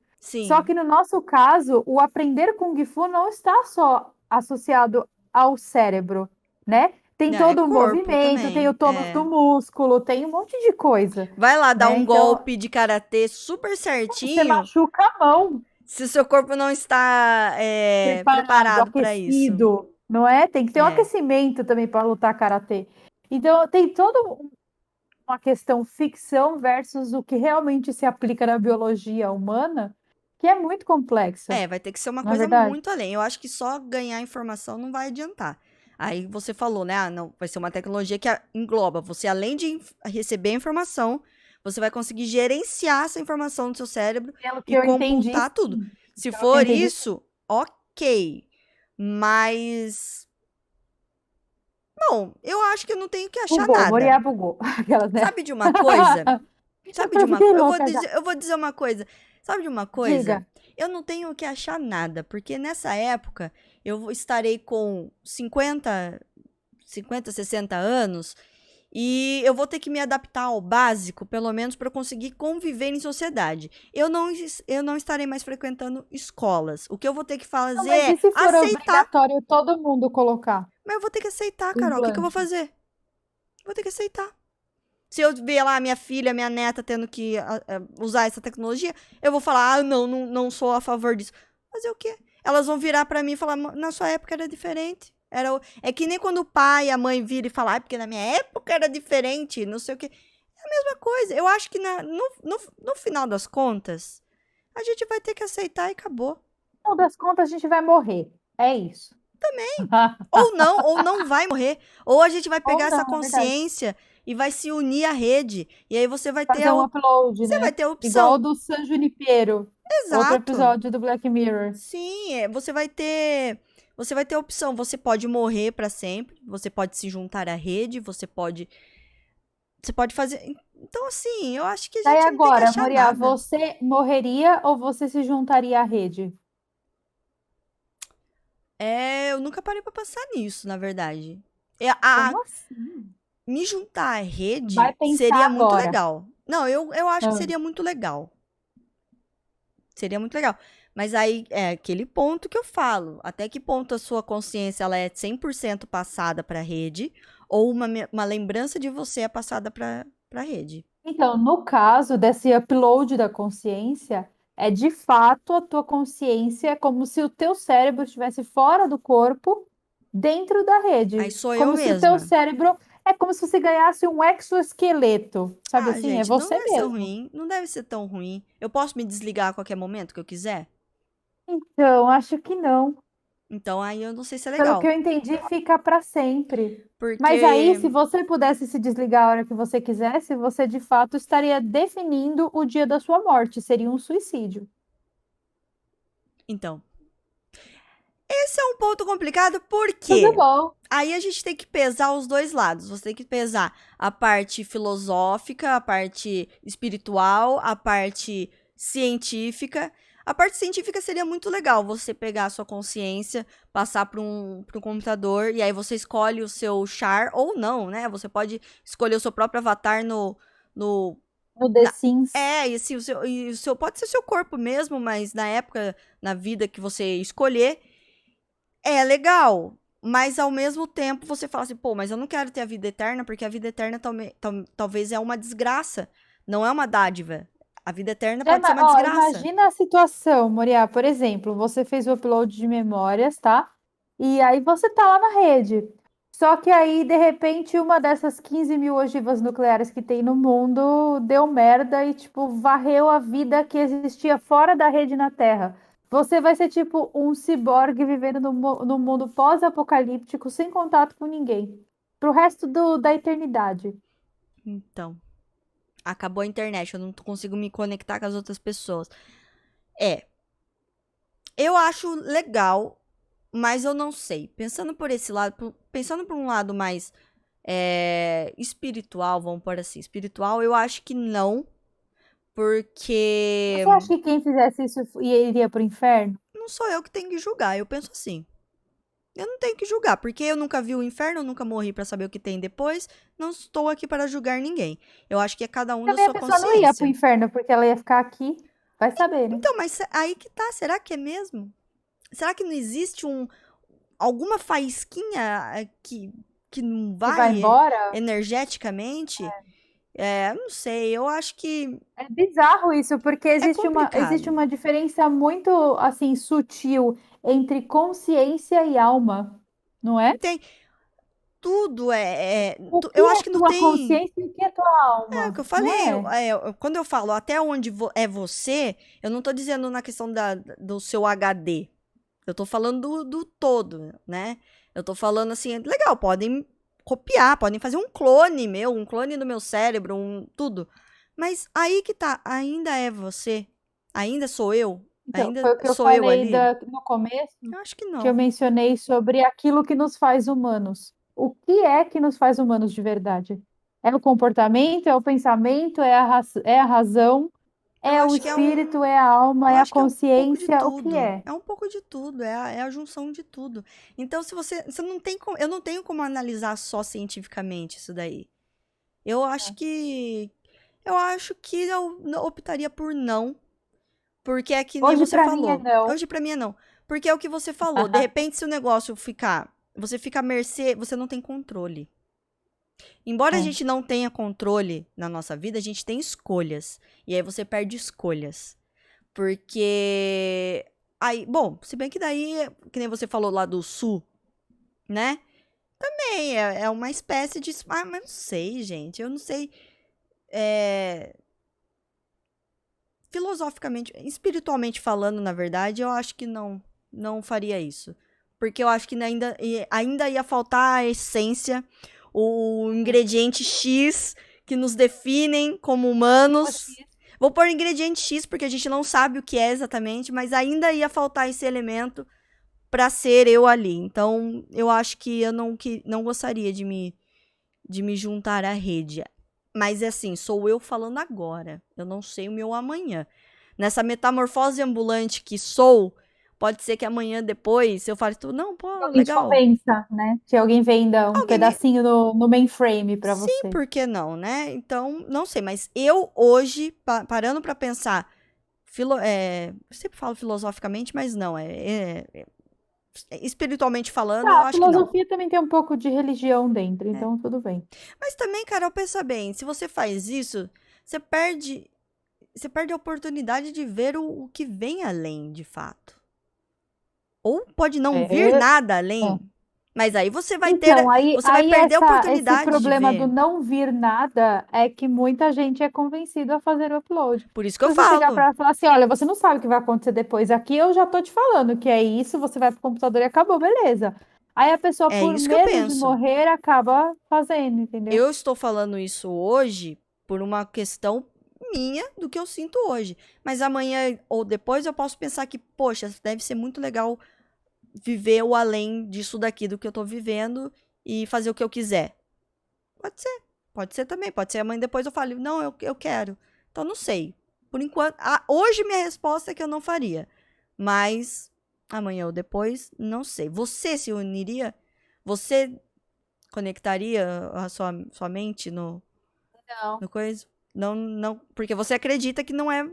Speaker 2: Só
Speaker 1: sim.
Speaker 2: que no nosso caso, o aprender Kung Fu não está só associado ao cérebro, né? Tem
Speaker 1: Não, é
Speaker 2: todo o
Speaker 1: corpo
Speaker 2: movimento, tem o
Speaker 1: também.
Speaker 2: tônus do músculo, tem um monte de coisa,
Speaker 1: Vai lá dar
Speaker 2: né?
Speaker 1: um
Speaker 2: Então,
Speaker 1: golpe de karatê super
Speaker 2: você
Speaker 1: certinho.
Speaker 2: machuca a mão.
Speaker 1: Se o seu corpo não está
Speaker 2: Preparado,
Speaker 1: preparado para isso.
Speaker 2: aquecido, não é? Tem que ter um
Speaker 1: É.
Speaker 2: aquecimento também para lutar karatê. Então, tem todo. uma questão ficção versus o que realmente se aplica na biologia humana, que é muito complexa,
Speaker 1: Vai ter que ser uma
Speaker 2: não é
Speaker 1: coisa
Speaker 2: verdade?
Speaker 1: muito além. Eu acho que só ganhar informação não vai adiantar. Aí você falou, né? Ah, não, vai ser uma tecnologia que engloba. Você, além de receber a informação, você vai conseguir gerenciar essa informação no seu cérebro
Speaker 2: Pelo que
Speaker 1: e
Speaker 2: eu entendi,
Speaker 1: computar tudo.
Speaker 2: sim.
Speaker 1: Se
Speaker 2: Pelo que eu
Speaker 1: for
Speaker 2: entendi,
Speaker 1: isso, ok. Mas, bom, eu acho que eu não tenho que achar
Speaker 2: bugou,
Speaker 1: nada.
Speaker 2: Moriá bugou. Aquelas, né?
Speaker 1: Sabe de uma coisa? Sabe de
Speaker 2: Eu
Speaker 1: uma
Speaker 2: fiquei
Speaker 1: coisa?
Speaker 2: louca já.
Speaker 1: Eu vou dizer uma coisa. Sabe de uma coisa?
Speaker 2: Diga.
Speaker 1: Eu não tenho que achar nada, porque nessa época estarei com 60 anos e eu vou ter que me adaptar ao básico, pelo menos para conseguir conviver em sociedade. Eu não estarei mais frequentando escolas. O que eu vou ter que
Speaker 2: Não,
Speaker 1: fazer
Speaker 2: mas
Speaker 1: é
Speaker 2: e se for
Speaker 1: aceitar.
Speaker 2: obrigatório todo mundo colocar
Speaker 1: Mas eu vou ter que aceitar,
Speaker 2: o
Speaker 1: Carol. O que que eu vou
Speaker 2: implante?
Speaker 1: fazer? Vou ter que aceitar. Se eu ver lá minha filha, minha neta tendo que usar essa tecnologia, eu vou falar, ah, não, não, não sou a favor disso. Fazer o quê? Elas vão virar pra mim e falar, na sua época era diferente. É que nem quando o pai e a mãe viram e falam, ah, porque na minha época era diferente, não sei o quê. É a mesma coisa. Eu acho que no final das contas, a gente vai ter que aceitar e acabou.
Speaker 2: No final das contas, a gente vai morrer. É isso.
Speaker 1: Ou não vai morrer. Ou a gente vai
Speaker 2: Ou
Speaker 1: pegar essa
Speaker 2: não, é verdade.
Speaker 1: consciência e vai se unir à rede. E aí você vai ter
Speaker 2: Fazer um upload,
Speaker 1: você vai
Speaker 2: né?
Speaker 1: ter a
Speaker 2: Igual o
Speaker 1: opção.
Speaker 2: do San Junipero. Outro
Speaker 1: Exato.
Speaker 2: episódio do Black Mirror.
Speaker 1: Sim, você vai ter a opção, você pode morrer para sempre, você pode se juntar à rede, você pode fazer. Então assim, eu acho que a
Speaker 2: Daí
Speaker 1: gente não tem que
Speaker 2: agora,
Speaker 1: achar
Speaker 2: Moriá,
Speaker 1: nada.
Speaker 2: você morreria ou você se juntaria à rede?
Speaker 1: Eu nunca parei para pensar nisso, na verdade.
Speaker 2: Como assim?
Speaker 1: Me juntar à
Speaker 2: Vai
Speaker 1: rede
Speaker 2: pensar
Speaker 1: seria muito
Speaker 2: agora.
Speaker 1: legal. Não, eu acho que
Speaker 2: Ah,
Speaker 1: seria muito legal. Seria muito legal. Mas aí é aquele ponto que eu falo. Até que ponto a sua consciência ela é 100% passada para a rede ou uma lembrança de você é passada para a rede.
Speaker 2: Então, no caso desse upload da consciência, é de fato a tua consciência, é como se o teu cérebro estivesse fora do corpo, dentro da
Speaker 1: Aí
Speaker 2: rede.
Speaker 1: sou eu
Speaker 2: Como se o teu
Speaker 1: mesma.
Speaker 2: cérebro é como se você ganhasse um exoesqueleto, sabe
Speaker 1: Ah,
Speaker 2: assim? É
Speaker 1: gente, não
Speaker 2: você
Speaker 1: deve ser
Speaker 2: mesmo.
Speaker 1: ruim. Não deve ser tão ruim. Eu posso me desligar a qualquer momento que eu quiser?
Speaker 2: Então, acho que não.
Speaker 1: Então aí eu não sei se é
Speaker 2: Pelo que
Speaker 1: legal.
Speaker 2: eu entendi, fica para sempre. Mas aí,
Speaker 1: Porque.
Speaker 2: se você pudesse se desligar a hora que você quisesse, você de fato estaria definindo o dia da sua morte. Seria um suicídio.
Speaker 1: Então. Esse é um ponto complicado
Speaker 2: Tudo
Speaker 1: porque
Speaker 2: bom.
Speaker 1: aí a gente tem que pesar os dois lados. Você tem que pesar a parte filosófica, a parte espiritual, a parte científica. A parte científica seria muito legal você pegar a sua consciência, passar para um computador e aí você escolhe o seu char ou não, né? Você pode escolher o seu próprio avatar no
Speaker 2: No The Sims.
Speaker 1: e assim, o seu pode ser o seu corpo mesmo, mas na época, na vida que você escolher, é legal, mas ao mesmo tempo você fala assim, pô, mas eu não quero ter a vida eterna, porque a vida eterna talvez é uma desgraça, não é uma dádiva. A vida eterna pode ser uma
Speaker 2: Ó,
Speaker 1: desgraça.
Speaker 2: imagina a situação, Moriá. Por exemplo, você fez o upload de memórias, tá? E aí você tá lá na rede. Só que aí, de repente, uma dessas 15 mil ogivas nucleares que tem no mundo deu merda e, tipo, varreu a vida que existia fora da rede na Terra. Você vai ser, tipo, um ciborgue vivendo no mundo pós-apocalíptico, sem contato com ninguém. Pro resto da eternidade.
Speaker 1: Então, acabou a internet, eu não consigo me conectar com as outras pessoas. É, eu acho legal, mas eu não sei. Pensando por esse lado, pensando por um lado mais espiritual, vamos pôr assim, espiritual, eu acho que não, porque
Speaker 2: Você acha que quem fizesse isso iria pro inferno?
Speaker 1: não sou eu que tenho que julgar, eu penso assim. Eu não tenho que julgar, porque eu nunca vi o inferno, eu nunca morri pra saber o que tem depois. Não estou aqui para julgar ninguém. Eu acho que é cada um da
Speaker 2: Também a
Speaker 1: sua
Speaker 2: pessoa não ia pro
Speaker 1: consciência.
Speaker 2: inferno, porque ela ia ficar aqui. Vai saber, né?
Speaker 1: Então, mas aí que tá, será que é mesmo? Será que não existe alguma faísquinha que não
Speaker 2: Que vai
Speaker 1: vai
Speaker 2: embora.
Speaker 1: energeticamente? Não sei, eu acho que
Speaker 2: É bizarro isso, porque
Speaker 1: é
Speaker 2: existe
Speaker 1: complicado.
Speaker 2: uma diferença muito, assim, sutil entre consciência e alma, não é?
Speaker 1: Tem, tudo
Speaker 2: O que
Speaker 1: eu
Speaker 2: é
Speaker 1: acho que não
Speaker 2: tua
Speaker 1: tem.
Speaker 2: consciência e o que é tua
Speaker 1: É o que
Speaker 2: alma,
Speaker 1: eu
Speaker 2: não
Speaker 1: falei.
Speaker 2: é?
Speaker 1: Quando eu falo até onde é você, eu não tô dizendo na questão do seu HD. Eu tô falando do todo, né? Eu tô falando assim, legal, podem copiar, podem fazer um clone meu, um clone do meu cérebro, tudo. Mas aí que tá, ainda é você? Ainda sou eu?
Speaker 2: Então,
Speaker 1: Ainda
Speaker 2: foi o que eu
Speaker 1: sou eu
Speaker 2: falei
Speaker 1: ali?
Speaker 2: no começo,
Speaker 1: Eu acho que
Speaker 2: que eu
Speaker 1: não.
Speaker 2: mencionei sobre aquilo que nos faz humanos. O que é que nos faz humanos de verdade? É o comportamento, é o pensamento, é a razão,
Speaker 1: Eu
Speaker 2: é o
Speaker 1: acho que é
Speaker 2: espírito, é a alma,
Speaker 1: eu
Speaker 2: é a
Speaker 1: acho que é um pouco de
Speaker 2: consciência, o que
Speaker 1: tudo.
Speaker 2: é?
Speaker 1: É um pouco de tudo, é a junção de tudo. Então, se você não tem como, eu não tenho como analisar só cientificamente isso daí. Eu acho que eu optaria por não, porque é que nem
Speaker 2: Hoje
Speaker 1: você
Speaker 2: para mim é
Speaker 1: falou.
Speaker 2: não.
Speaker 1: Hoje pra mim é não, porque é o que você falou. De repente, se o negócio você fica à mercê, você não tem controle. Embora a
Speaker 2: É.
Speaker 1: gente não tenha controle na nossa vida, a gente tem escolhas. E aí você perde escolhas. Porque aí, bom, se bem que daí, que nem você falou lá do sul, né? Também é uma espécie de, mas não sei, gente, eu não sei, é, filosoficamente, espiritualmente falando, na verdade, eu acho que não faria isso. Porque eu acho que ainda ia faltar a essência, o ingrediente X que nos definem como
Speaker 2: Tipo
Speaker 1: humanos.
Speaker 2: X.
Speaker 1: Vou pôr ingrediente X porque a gente não sabe o que é exatamente, mas ainda ia faltar esse elemento para ser eu ali. Então, eu acho que eu não gostaria de me juntar à rede. Mas é assim, sou eu falando agora. Eu não sei o meu amanhã. Nessa metamorfose ambulante que sou, pode ser que amanhã depois eu fale tudo, não, pô,
Speaker 2: Alguém te
Speaker 1: legal.
Speaker 2: convença, né? Que alguém venda um
Speaker 1: Alguém me.
Speaker 2: pedacinho no mainframe para
Speaker 1: Sim,
Speaker 2: você.
Speaker 1: por que não, né? Então, não sei, mas eu hoje, parando para pensar, eu sempre falo filosoficamente, mas não, espiritualmente falando, eu
Speaker 2: Tá, a
Speaker 1: acho que não.
Speaker 2: filosofia também tem um pouco de religião dentro,
Speaker 1: Né?
Speaker 2: então tudo bem.
Speaker 1: Mas também, Carol, pensa bem, se você faz isso, você perde, você perde a oportunidade de ver o que vem além, de fato. Ou pode não vir
Speaker 2: É,
Speaker 1: nada
Speaker 2: é.
Speaker 1: além, mas aí
Speaker 2: Então,
Speaker 1: você vai perder a
Speaker 2: esse
Speaker 1: oportunidade de
Speaker 2: problema do
Speaker 1: ver.
Speaker 2: não vir nada é que muita gente é convencido a fazer o upload.
Speaker 1: Por isso que eu
Speaker 2: Se você chegar para
Speaker 1: falo.
Speaker 2: ela e falar assim, olha, você não sabe o que vai acontecer depois. Aqui eu já tô te falando que é isso, você vai pro computador e acabou, beleza. Aí a pessoa,
Speaker 1: É
Speaker 2: por
Speaker 1: isso que eu
Speaker 2: medo de
Speaker 1: penso.
Speaker 2: morrer, acaba fazendo, entendeu?
Speaker 1: Eu estou falando isso hoje por uma questão minha do que eu sinto hoje. Mas amanhã ou depois eu posso pensar que, poxa, deve ser muito legal viver o além disso daqui do que eu tô vivendo e fazer o que eu quiser. Pode ser. Pode ser também. Pode ser amanhã depois eu falo, não, eu quero. Então não sei. Por enquanto, hoje minha resposta é que eu não faria. Mas amanhã ou depois, não sei. Você se uniria? Você conectaria a sua mente
Speaker 2: Não.
Speaker 1: no coisa? Não, não, porque você acredita que não é.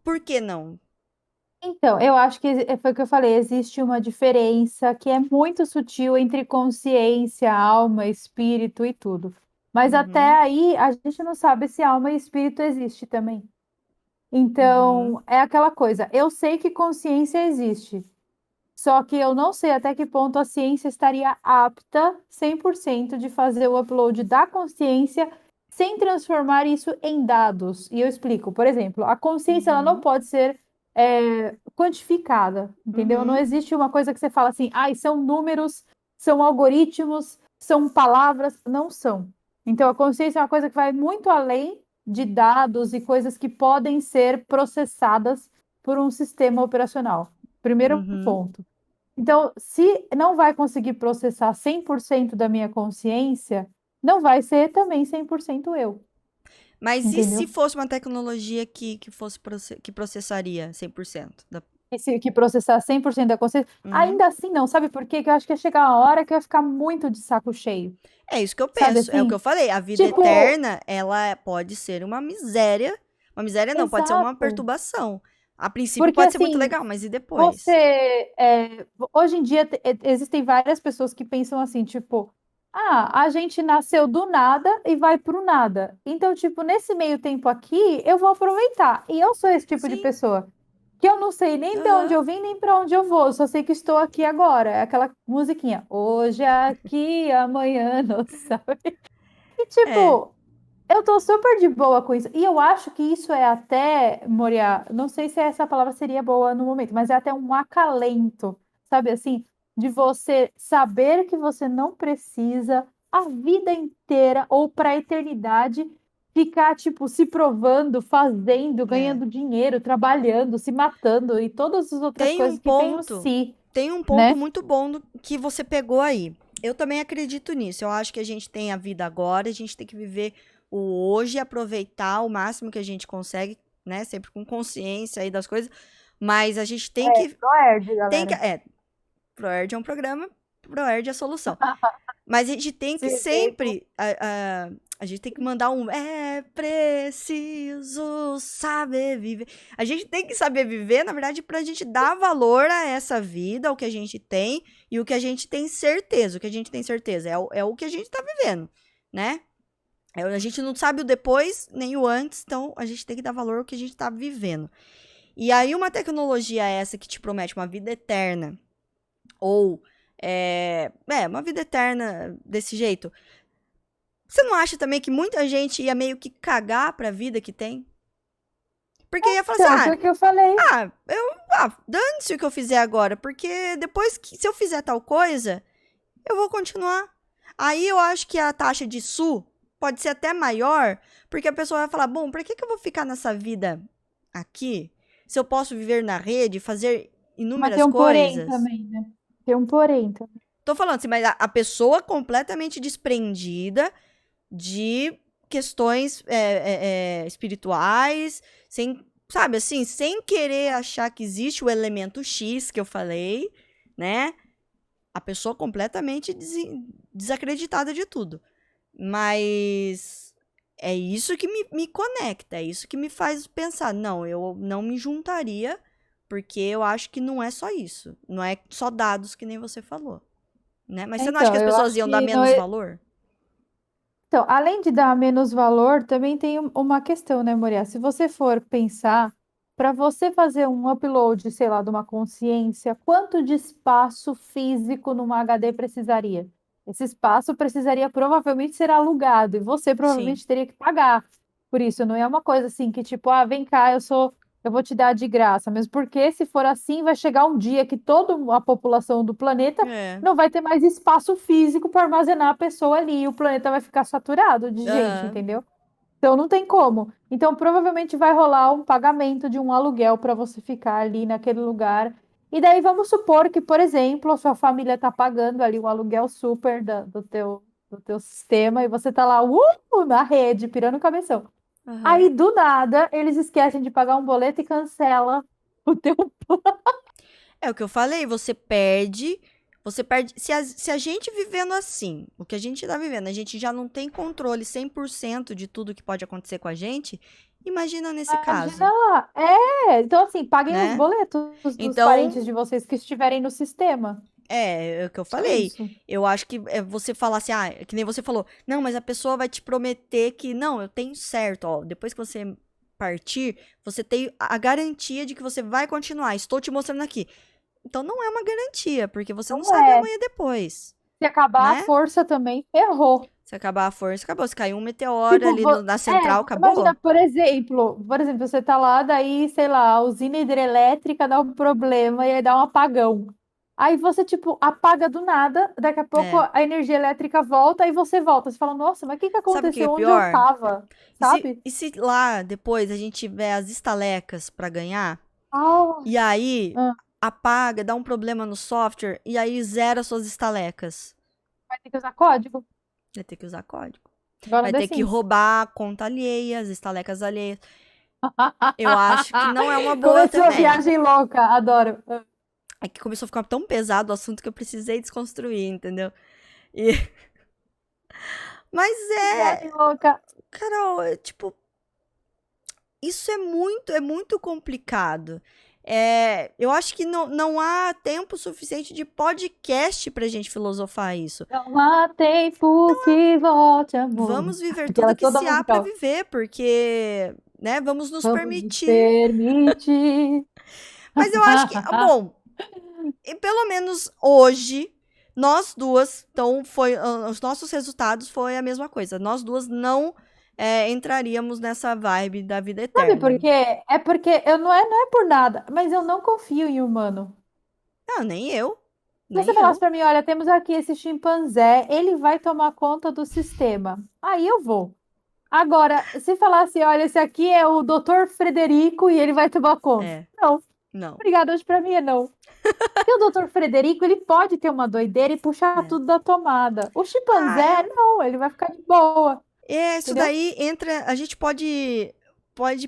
Speaker 1: Por que não?
Speaker 2: Então, eu acho que foi o que eu falei, existe uma diferença que é muito sutil entre consciência, alma, espírito e tudo. Mas até
Speaker 1: Uhum,
Speaker 2: aí a gente não sabe se alma e espírito existe também.
Speaker 1: uhum,
Speaker 2: Então, é aquela coisa, eu sei que consciência existe, só que eu não sei até que ponto a ciência estaria apta 100% de fazer o upload da consciência sem transformar isso em dados. E eu explico, por exemplo, a consciência ela não
Speaker 1: uhum,
Speaker 2: pode ser quantificada, entendeu? Não
Speaker 1: uhum,
Speaker 2: existe uma coisa que você fala assim, são números, são algoritmos, são palavras, não são. Então, a consciência é uma coisa que vai muito além de dados e coisas que podem ser processadas por um sistema operacional. Primeiro
Speaker 1: uhum.
Speaker 2: ponto. Então, se não vai conseguir processar 100% da minha consciência, não vai ser também 100% eu,
Speaker 1: Mas e se
Speaker 2: entendeu?
Speaker 1: fosse uma tecnologia que fosse que processaria 100% da.
Speaker 2: E se que processar 100% da consciência,
Speaker 1: Uhum.
Speaker 2: ainda assim não, sabe por quê? Que eu acho que ia chegar uma hora que eu ia ficar muito de saco cheio,
Speaker 1: É isso que eu
Speaker 2: sabe
Speaker 1: penso. É o que
Speaker 2: assim?
Speaker 1: eu falei. A vida
Speaker 2: Tipo,
Speaker 1: eterna, ela pode ser uma miséria. Uma miséria não, pode ser uma
Speaker 2: exato.
Speaker 1: perturbação. A princípio
Speaker 2: Porque
Speaker 1: pode ser muito
Speaker 2: assim,
Speaker 1: legal, mas e
Speaker 2: você,
Speaker 1: depois?
Speaker 2: hoje em dia existem várias pessoas que pensam assim, tipo, a gente nasceu do nada e vai pro nada. Então, tipo, nesse meio tempo aqui, eu vou aproveitar. E eu sou esse tipo de
Speaker 1: Sim.
Speaker 2: pessoa. que eu não sei nem de onde
Speaker 1: Aham.
Speaker 2: eu vim, nem para onde eu vou, só sei que estou aqui agora. É aquela musiquinha, hoje aqui, amanhã não sabe. E
Speaker 1: É,
Speaker 2: tipo, eu tô super de boa com isso. E eu acho que isso é até, Moria, não sei se essa palavra seria boa no momento, mas é até um acalento, sabe assim? De você saber que você não precisa a vida inteira ou para a eternidade ficar, tipo, se provando, fazendo,
Speaker 1: é.
Speaker 2: ganhando dinheiro, trabalhando, se matando e todas as outras
Speaker 1: Tem um
Speaker 2: coisas que tem o
Speaker 1: ponto,
Speaker 2: si,
Speaker 1: tem um ponto
Speaker 2: né?
Speaker 1: muito bom que você pegou aí. Eu também acredito nisso. Eu acho que a gente tem a vida agora, a gente tem que viver o hoje, aproveitar o máximo que a gente consegue, né? Sempre com consciência aí das coisas. Mas a gente tem
Speaker 2: É,
Speaker 1: que,
Speaker 2: Proerd,
Speaker 1: tem que,
Speaker 2: galera.
Speaker 1: ProErd é um programa, ProErd é a solução. Mas a gente tem que
Speaker 2: Se vê com...
Speaker 1: sempre. A gente tem que mandar um. É preciso saber viver. A gente tem que saber viver, na verdade, pra gente dar valor a essa vida, ao que a gente tem e o que a gente tem certeza. O que a gente tem certeza é o que a gente tá vivendo, né? A gente não sabe o depois nem o antes, então a gente tem que dar valor ao que a gente tá vivendo. E aí, uma tecnologia essa que te promete uma vida eterna ou uma vida eterna desse jeito. Você não acha também que muita gente ia meio que cagar pra vida que tem? Porque ia falar
Speaker 2: Então, foi
Speaker 1: assim,
Speaker 2: o que eu falei.
Speaker 1: dane-se o que eu fizer agora, porque depois que, se eu fizer tal coisa, eu vou continuar. Aí eu acho que a taxa de SU pode ser até maior, porque a pessoa vai falar, bom, pra que eu vou ficar nessa vida aqui, se eu posso viver na rede, fazer
Speaker 2: Mas tem
Speaker 1: inúmeras
Speaker 2: um porém
Speaker 1: coisas?
Speaker 2: também, né? Tem um porém também.
Speaker 1: Tô falando assim, mas a pessoa completamente desprendida de questões espirituais, sem, sabe assim, sem querer achar que existe o elemento X que eu falei, né? A pessoa completamente desacreditada de tudo. Mas é isso que me conecta, é isso que me faz pensar. Não, eu não me juntaria, porque eu acho que não é só isso. Não é só dados que nem você falou. Né? Mas você não acha que
Speaker 2: Então,
Speaker 1: as
Speaker 2: eu
Speaker 1: pessoas
Speaker 2: acho
Speaker 1: iam dar
Speaker 2: que não
Speaker 1: menos
Speaker 2: é...
Speaker 1: valor?
Speaker 2: Então, além de dar menos valor, também tem uma questão, né, Moria? Se você for pensar, para você fazer um upload, sei lá, de uma consciência, quanto de espaço físico numa HD precisaria? Esse espaço precisaria provavelmente ser alugado e você
Speaker 1: Sim.
Speaker 2: provavelmente teria que pagar por isso. Não é uma coisa assim que tipo, ah, vem cá, eu vou te dar de graça. Mesmo porque se for assim, vai chegar um dia que toda a população do planeta
Speaker 1: É.
Speaker 2: não vai ter mais espaço físico para armazenar a pessoa ali, e o planeta vai ficar saturado de gente,
Speaker 1: Aham.
Speaker 2: entendeu? Então não tem como. Então provavelmente vai rolar um pagamento de um aluguel para você ficar ali naquele lugar. E daí vamos supor que, por exemplo, a sua família está pagando ali um aluguel super do teu sistema e você está lá, na rede, pirando o cabeção.
Speaker 1: Aham.
Speaker 2: Aí do nada eles esquecem de pagar um boleto e cancela o teu.
Speaker 1: É o que eu falei, você perde. Você perde. Se a gente vivendo assim, o que a gente tá vivendo, a gente já não tem controle 100% de tudo que pode acontecer com a gente, imagina nesse
Speaker 2: Imagina
Speaker 1: caso,
Speaker 2: lá. Então, assim, paguem os
Speaker 1: né?
Speaker 2: boletos dos parentes
Speaker 1: Então,
Speaker 2: de vocês que estiverem no sistema.
Speaker 1: é o que eu
Speaker 2: Só
Speaker 1: falei.
Speaker 2: isso.
Speaker 1: Eu acho que você falar assim, que nem você falou, não, mas a pessoa vai te prometer que, não, eu tenho certo, ó, depois que você partir, você tem a garantia de que você vai continuar. Estou te mostrando aqui. Então não é uma garantia, porque você não
Speaker 2: Não
Speaker 1: sabe
Speaker 2: é.
Speaker 1: amanhã depois,
Speaker 2: Se acabar a
Speaker 1: né?
Speaker 2: força também, ferrou.
Speaker 1: Se acabar a força, acabou. Se cair um meteoro
Speaker 2: Tipo,
Speaker 1: ali na central,
Speaker 2: imagina,
Speaker 1: acabou.
Speaker 2: por exemplo, você tá lá, daí, sei lá, a usina hidrelétrica dá um problema e aí dá um apagão. Aí você, tipo, apaga do nada, daqui a pouco
Speaker 1: É.
Speaker 2: a energia elétrica volta e você volta. Você fala, nossa, mas o que que
Speaker 1: Sabe o que é
Speaker 2: aconteceu? Onde eu
Speaker 1: pior?
Speaker 2: tava?
Speaker 1: E se,
Speaker 2: Sabe?
Speaker 1: e se lá depois a gente tiver as estalecas pra ganhar,
Speaker 2: Ah,
Speaker 1: e aí
Speaker 2: ah,
Speaker 1: apaga, dá um problema no software, e aí zera suas estalecas?
Speaker 2: vai ter que usar código.
Speaker 1: Vai ter que usar código.
Speaker 2: Igual no
Speaker 1: Vai
Speaker 2: The
Speaker 1: ter que
Speaker 2: Sims.
Speaker 1: roubar a conta alheia, as estalecas alheias. Eu acho que não é uma boa
Speaker 2: Começou a
Speaker 1: também.
Speaker 2: viagem louca, adoro.
Speaker 1: É que começou a ficar tão pesado o assunto que eu precisei desconstruir, entendeu? E... Mas
Speaker 2: Viagem louca.
Speaker 1: Carol, tipo, isso é muito complicado. Eu acho que não há tempo suficiente de podcast pra gente filosofar isso.
Speaker 2: Não há tempo que volte, amor.
Speaker 1: Vamos viver tudo
Speaker 2: Aquela
Speaker 1: que
Speaker 2: toda
Speaker 1: se há pra
Speaker 2: musical.
Speaker 1: viver, porque, né, vamos nos
Speaker 2: Vamos nos
Speaker 1: permitir
Speaker 2: permitir.
Speaker 1: Mas eu acho que, bom, e pelo menos hoje, nós duas, então os nossos resultados foi a mesma coisa. Nós duas não entraríamos nessa vibe da vida
Speaker 2: Sabe
Speaker 1: eterna.
Speaker 2: por quê? É porque não é por nada, mas eu não confio em humano.
Speaker 1: Não, nem eu.
Speaker 2: Se você
Speaker 1: Nem
Speaker 2: falasse
Speaker 1: eu.
Speaker 2: para mim, olha, temos aqui esse chimpanzé, ele vai tomar conta do sistema. Aí eu vou. Agora, se falasse, olha, esse aqui é o Dr. Frederico e ele vai tomar conta.
Speaker 1: É,
Speaker 2: Não,
Speaker 1: não.
Speaker 2: obrigada, hoje para mim é não. Porque o Dr. Frederico, ele pode ter uma doideira e puxar
Speaker 1: É.
Speaker 2: tudo da tomada. O
Speaker 1: Ah,
Speaker 2: chimpanzé, não, ele vai ficar de boa,
Speaker 1: isso
Speaker 2: entendeu?
Speaker 1: daí entra. A gente pode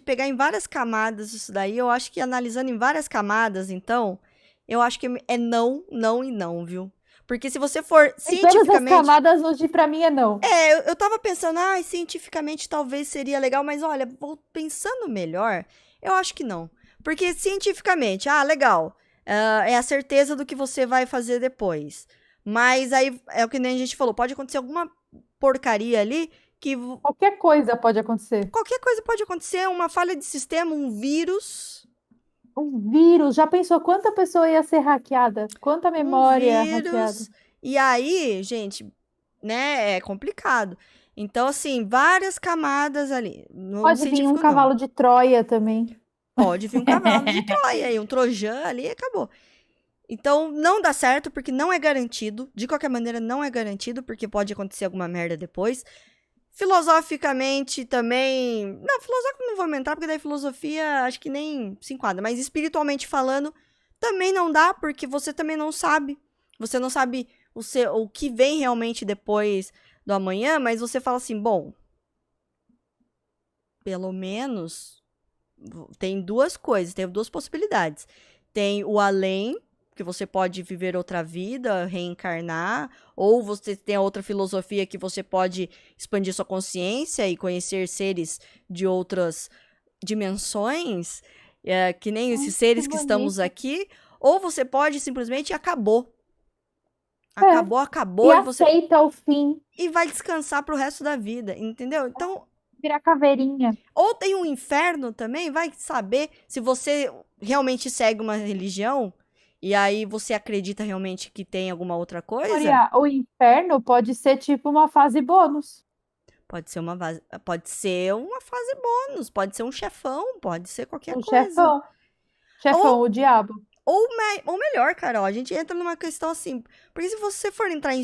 Speaker 1: pegar em várias camadas isso daí. Eu acho que analisando em várias camadas, então, eu acho que é não, não e não, viu? Porque se você for
Speaker 2: Em todas as
Speaker 1: cientificamente.
Speaker 2: camadas, hoje para mim é não.
Speaker 1: Eu tava pensando, cientificamente talvez seria legal, mas olha, vou pensando melhor, eu acho que não. Porque cientificamente, legal, é a certeza do que você vai fazer depois. Mas aí, é o que nem a gente falou, pode acontecer alguma porcaria ali que
Speaker 2: Qualquer coisa pode acontecer.
Speaker 1: qualquer coisa pode acontecer, uma falha de sistema, um vírus,
Speaker 2: Um vírus, já pensou quanta pessoa ia ser hackeada? Quanta
Speaker 1: um
Speaker 2: memória hackeada?
Speaker 1: vírus, e aí, gente, né, é complicado. Então, assim, várias camadas ali. No
Speaker 2: Pode vir um
Speaker 1: científico, não.
Speaker 2: cavalo de Troia também.
Speaker 1: Pode vir um cavalo de Troia e um Trojan ali e acabou. Então, não dá certo porque não é garantido. De qualquer maneira, não é garantido porque pode acontecer alguma merda depois. Filosoficamente também. Não, filosófico não vou entrar porque daí filosofia acho que nem se enquadra. Mas espiritualmente falando, também não dá porque você também não sabe. Você não sabe o que vem realmente depois do amanhã, mas você fala assim: bom, pelo menos tem duas coisas, tem duas possibilidades. Tem o além, que você pode viver outra vida, reencarnar, ou você tem a outra filosofia que você pode expandir sua consciência e conhecer seres de outras dimensões, que nem esses
Speaker 2: Que
Speaker 1: seres que estamos
Speaker 2: bonito.
Speaker 1: aqui, ou você pode simplesmente acabou.
Speaker 2: É, e
Speaker 1: Acabou
Speaker 2: aceita o fim,
Speaker 1: e vai descansar pro resto da vida, entendeu? Então,
Speaker 2: virar caveirinha.
Speaker 1: ou tem um inferno também, vai saber se você realmente segue uma religião e aí você acredita realmente que tem alguma outra coisa.
Speaker 2: Maria, o inferno pode ser tipo uma fase bônus.
Speaker 1: Pode ser uma fase bônus, pode ser um chefão, pode ser qualquer
Speaker 2: O
Speaker 1: coisa.
Speaker 2: chefão. Chefão,
Speaker 1: Ou,
Speaker 2: o diabo.
Speaker 1: ou melhor, Carol, a gente entra numa questão assim. Porque se você for entrar em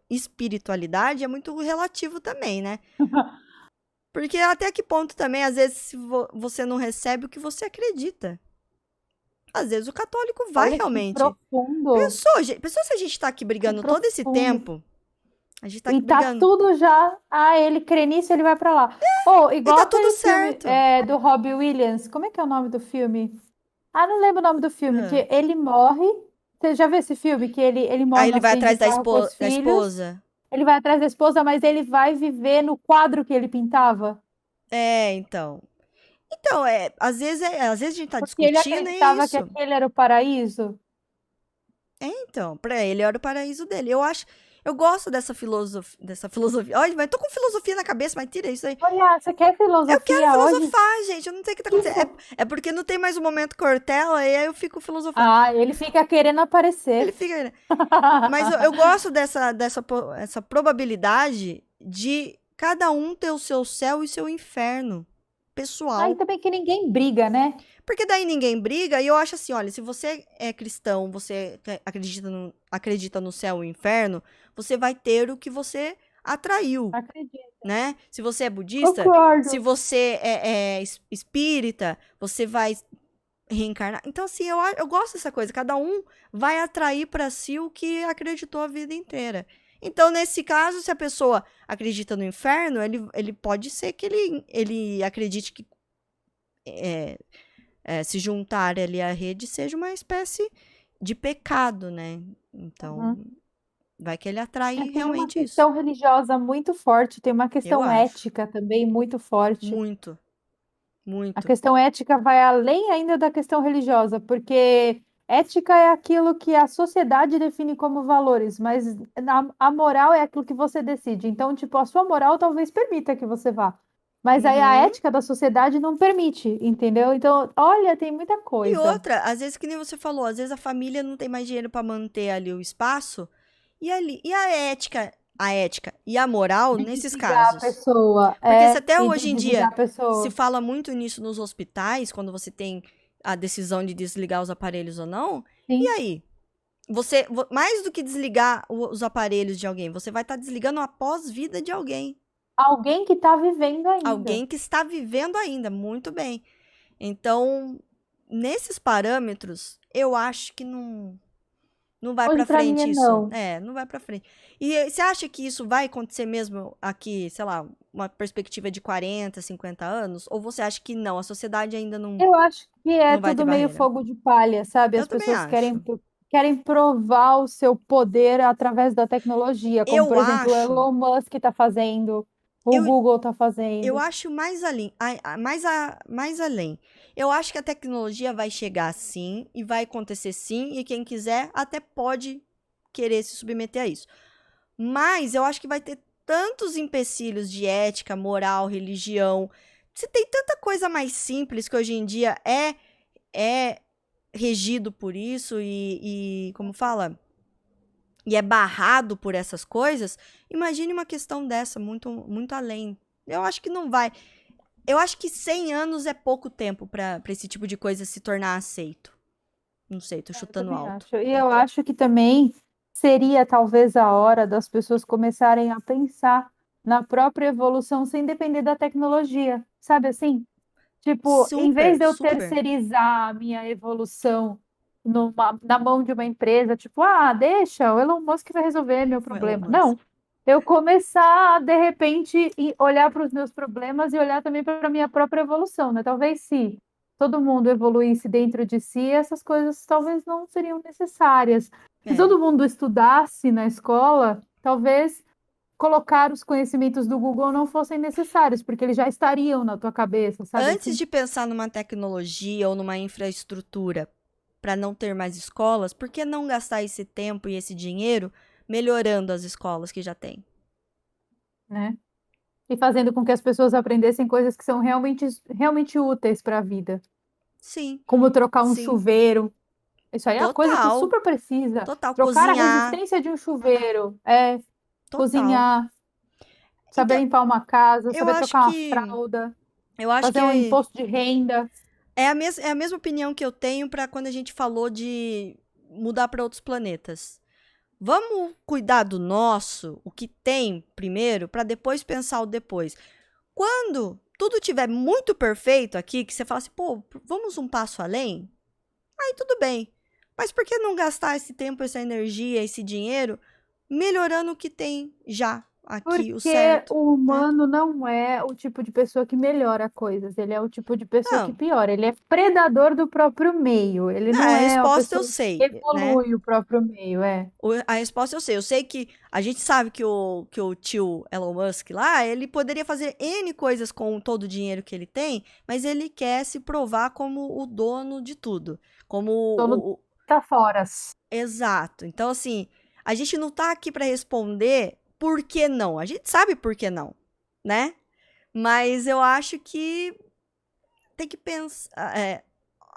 Speaker 1: espiritualidade, é muito relativo também, né? Porque até que ponto também, às vezes, se você não recebe o que você acredita. Às vezes o católico vai
Speaker 2: Olha que
Speaker 1: realmente.
Speaker 2: profundo.
Speaker 1: Pensou se a gente tá aqui
Speaker 2: Que
Speaker 1: brigando todo esse
Speaker 2: profundo.
Speaker 1: tempo? A gente tá
Speaker 2: E
Speaker 1: aqui
Speaker 2: tá
Speaker 1: brigando.
Speaker 2: tudo já. Ah, ele crê nisso, ele vai pra lá. Ou
Speaker 1: E
Speaker 2: igual
Speaker 1: tá tudo
Speaker 2: aquele filme
Speaker 1: certo.
Speaker 2: do Robbie Williams. Como é que é o nome do filme? Ah, não lembro o nome do filme.
Speaker 1: Ah.
Speaker 2: Que ele morre. Você já viu esse filme? Que ele morre
Speaker 1: Aí
Speaker 2: no
Speaker 1: ele vai
Speaker 2: acidente de
Speaker 1: atrás
Speaker 2: carro com os
Speaker 1: da
Speaker 2: filhos.
Speaker 1: esposa.
Speaker 2: Ele vai atrás da esposa, mas ele vai viver no quadro que ele pintava.
Speaker 1: Então. Às vezes a gente tá
Speaker 2: Porque ele
Speaker 1: discutindo, é
Speaker 2: acreditava que
Speaker 1: isso.
Speaker 2: aquele era o paraíso.
Speaker 1: Então, pra ele era o paraíso dele. Eu gosto dessa filosofia. Olha, mas tô com filosofia na cabeça, mas tira isso aí.
Speaker 2: Olha, você quer
Speaker 1: Eu quero
Speaker 2: filosofia hoje?
Speaker 1: filosofar, gente. Eu não sei o que tá acontecendo. É porque não tem mais o momento Cortella, e aí eu fico filosofando.
Speaker 2: Ah, ele fica querendo
Speaker 1: Ele
Speaker 2: aparecer.
Speaker 1: fica. Mas eu gosto essa probabilidade de cada um ter o seu céu e seu inferno
Speaker 2: Aí
Speaker 1: pessoal.
Speaker 2: também que ninguém briga, né?
Speaker 1: Porque daí ninguém briga, e eu acho assim: olha, se você é cristão, você acredita no céu e inferno, você vai ter o que você atraiu,
Speaker 2: Acredito.
Speaker 1: né? Se você é budista,
Speaker 2: Concordo.
Speaker 1: se você é espírita, você vai reencarnar. Então, assim, eu gosto dessa coisa. Cada um vai atrair para si o que acreditou a vida inteira. Então, nesse caso, se a pessoa acredita no inferno, ele pode ser que ele acredite que se juntar ali à rede seja uma espécie de pecado, né? Então,
Speaker 2: Uhum.
Speaker 1: vai que ele atrai
Speaker 2: Tem uma
Speaker 1: realmente isso.
Speaker 2: questão religiosa muito forte, tem uma
Speaker 1: Eu
Speaker 2: questão
Speaker 1: acho.
Speaker 2: ética também muito forte.
Speaker 1: Muito,
Speaker 2: A
Speaker 1: muito.
Speaker 2: questão ética vai além ainda da questão religiosa, porque ética é aquilo que a sociedade define como valores, mas a moral é aquilo que você decide. Então, tipo, a sua moral talvez permita que você vá. Mas aí a
Speaker 1: Uhum.
Speaker 2: ética da sociedade não permite, entendeu? Então, olha, tem muita
Speaker 1: E
Speaker 2: coisa.
Speaker 1: outra, às vezes que nem você falou, às vezes a família não tem mais dinheiro para manter ali o espaço e a ética e a moral
Speaker 2: De
Speaker 1: nesses
Speaker 2: desligar a
Speaker 1: casos.
Speaker 2: pessoa,
Speaker 1: Porque se até
Speaker 2: e de
Speaker 1: hoje em
Speaker 2: desligar
Speaker 1: dia
Speaker 2: a
Speaker 1: se
Speaker 2: pessoa.
Speaker 1: fala muito nisso nos hospitais, quando você tem a decisão de desligar os aparelhos ou não, e
Speaker 2: Sim.
Speaker 1: aí? Mais do que desligar os aparelhos de alguém, você vai estar desligando a pós-vida de alguém.
Speaker 2: Alguém que está vivendo ainda.
Speaker 1: Alguém que está vivendo ainda, muito bem. Então, nesses parâmetros, eu acho que não vai
Speaker 2: Hoje
Speaker 1: pra
Speaker 2: para mim é
Speaker 1: frente isso.
Speaker 2: não.
Speaker 1: É, não vai pra frente. E você acha que isso vai acontecer mesmo aqui, sei lá, uma perspectiva de 40, 50 anos? Ou você acha que não, a sociedade ainda
Speaker 2: Eu acho que é
Speaker 1: não vai ter
Speaker 2: tudo meio
Speaker 1: barreira?
Speaker 2: fogo de palha, sabe?
Speaker 1: Eu
Speaker 2: As
Speaker 1: também
Speaker 2: pessoas
Speaker 1: acho.
Speaker 2: querem provar o seu poder através da tecnologia, como, por
Speaker 1: Eu
Speaker 2: exemplo, o
Speaker 1: acho,
Speaker 2: Elon Musk está fazendo, o
Speaker 1: eu,
Speaker 2: Google está
Speaker 1: eu
Speaker 2: fazendo.
Speaker 1: acho mais além, mais além. Eu acho que a tecnologia vai chegar sim e vai acontecer sim, e quem quiser até pode querer se submeter a isso. Mas eu acho que vai ter tantos empecilhos de ética, moral, religião. Você tem tanta coisa mais simples que hoje em dia é regido por isso e como fala? E é barrado por essas coisas. Imagine uma questão dessa, muito além. Eu acho que não vai. Eu acho que 100 anos é pouco tempo para esse tipo de coisa se tornar aceito. Não sei, tô
Speaker 2: Eu
Speaker 1: chutando
Speaker 2: também
Speaker 1: alto.
Speaker 2: acho. E eu acho que também seria talvez a hora das pessoas começarem a pensar na própria evolução sem depender da tecnologia, sabe assim? Tipo, em vez
Speaker 1: Super,
Speaker 2: de eu
Speaker 1: super.
Speaker 2: terceirizar a minha evolução na mão de uma empresa, tipo, deixa, o Elon Musk vai resolver meu
Speaker 1: O Elon
Speaker 2: problema.
Speaker 1: Musk.
Speaker 2: Não. Eu começar, de repente, olhar para os meus problemas e olhar também para a minha própria evolução, né? Talvez se todo mundo evoluísse dentro de si, essas coisas talvez não seriam necessárias. Se
Speaker 1: É.
Speaker 2: todo mundo estudasse na escola, talvez colocar os conhecimentos do Google não fossem necessários, porque eles já estariam na tua cabeça, sabe
Speaker 1: Antes
Speaker 2: assim?
Speaker 1: de pensar numa tecnologia ou numa infraestrutura para não ter mais escolas, por que não gastar esse tempo e esse dinheiro melhorando as escolas que já tem?
Speaker 2: Né? E fazendo com que as pessoas aprendessem coisas que são realmente úteis para a vida,
Speaker 1: Sim,
Speaker 2: como trocar um
Speaker 1: sim.
Speaker 2: chuveiro. Isso aí é uma coisa que
Speaker 1: Total,
Speaker 2: super precisa.
Speaker 1: total.
Speaker 2: Trocar a
Speaker 1: Cozinhar,
Speaker 2: resistência de um chuveiro,
Speaker 1: total.
Speaker 2: cozinhar, saber
Speaker 1: Então,
Speaker 2: limpar uma casa,
Speaker 1: eu
Speaker 2: saber
Speaker 1: acho
Speaker 2: trocar uma
Speaker 1: que.
Speaker 2: fralda,
Speaker 1: Eu acho
Speaker 2: fazer um
Speaker 1: que
Speaker 2: imposto de renda,
Speaker 1: é a mesma opinião que eu tenho para quando a gente falou de mudar para outros planetas. Vamos cuidar do nosso, o que tem primeiro, para depois pensar o depois. Quando tudo tiver muito perfeito aqui, que você fala assim, pô, vamos um passo além? Aí tudo bem. Mas por que não gastar esse tempo, essa energia, esse dinheiro melhorando o que tem já aqui, o
Speaker 2: porque
Speaker 1: certo,
Speaker 2: o
Speaker 1: né?
Speaker 2: humano não é o tipo de pessoa que melhora coisas, ele é o tipo de pessoa que
Speaker 1: Não,
Speaker 2: piora, ele é predador do próprio meio, ele
Speaker 1: não,
Speaker 2: não
Speaker 1: a
Speaker 2: é uma
Speaker 1: resposta eu
Speaker 2: pessoa que
Speaker 1: sei, né?
Speaker 2: evolui o próprio meio, é.
Speaker 1: A resposta eu sei. Eu sei que a gente sabe que o tio Elon Musk lá, ele poderia fazer N coisas com todo o dinheiro que ele tem, mas ele quer se provar como o dono de tudo. Como
Speaker 2: Dono tá fora.
Speaker 1: exato. Então, assim, a gente não tá aqui para responder por que não. A gente sabe por que não, né? Mas eu acho que tem que pensar.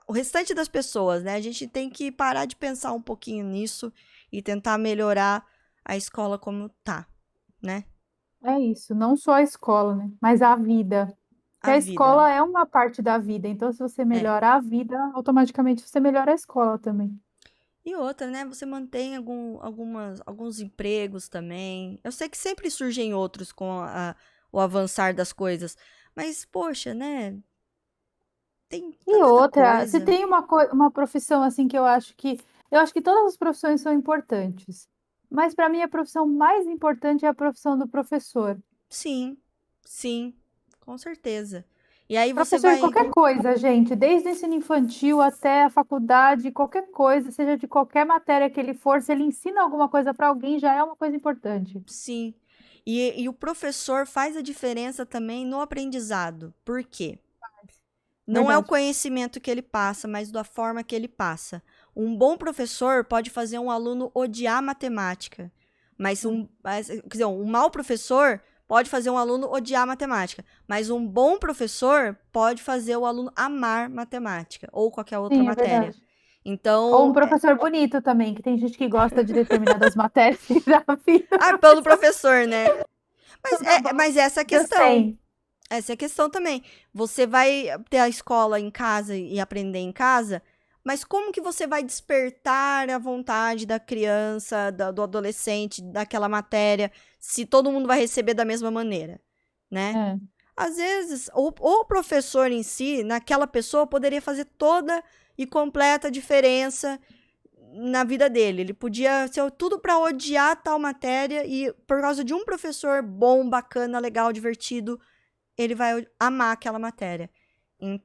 Speaker 1: O restante das pessoas, né? A gente tem que parar de pensar um pouquinho nisso e tentar melhorar a escola como tá, né?
Speaker 2: É isso, não só a escola, né? Mas a vida. Que
Speaker 1: A
Speaker 2: a
Speaker 1: vida.
Speaker 2: escola é uma parte da vida, então se você
Speaker 1: É.
Speaker 2: melhora a vida, automaticamente você melhora a escola também.
Speaker 1: E outra, né? Você mantém alguns empregos também. Eu sei que sempre surgem outros com o avançar das coisas. Mas, poxa, né? Tem
Speaker 2: E
Speaker 1: tanta
Speaker 2: outra, se
Speaker 1: coisa.
Speaker 2: tem uma profissão assim que eu acho que todas as profissões são importantes, mas para mim a profissão mais importante é a profissão do professor.
Speaker 1: Sim, sim, com certeza. E aí você
Speaker 2: Professor de
Speaker 1: vai.
Speaker 2: qualquer coisa, gente, desde o ensino infantil até a faculdade, qualquer coisa, seja de qualquer matéria que ele for, se ele ensina alguma coisa para alguém, já é uma coisa importante.
Speaker 1: Sim. E o professor faz a diferença também no aprendizado. Por quê? Não é o
Speaker 2: Verdade.
Speaker 1: conhecimento que ele passa, mas da forma que ele passa. Um bom professor pode fazer um aluno odiar matemática, quer dizer, um mau professor pode fazer um aluno odiar matemática, mas um bom professor pode fazer o aluno amar matemática ou qualquer outra
Speaker 2: Sim, é
Speaker 1: matéria.
Speaker 2: verdade. Ou um
Speaker 1: Então,
Speaker 2: professor bonito também, que tem gente que gosta de determinadas matérias e já fica
Speaker 1: pelo professor, né?
Speaker 2: tá bom,
Speaker 1: Mas essa é a
Speaker 2: eu
Speaker 1: questão.
Speaker 2: sei.
Speaker 1: Essa é a questão também. Você vai ter a escola em casa e aprender em casa, mas como que você vai despertar a vontade da criança, do adolescente, daquela matéria, se todo mundo vai receber da mesma maneira, né?
Speaker 2: É.
Speaker 1: Às vezes, o professor em si, naquela pessoa, poderia fazer toda e completa diferença na vida dele. Ele podia ser tudo para odiar tal matéria e por causa de um professor bom, bacana, legal, divertido, ele vai amar aquela matéria.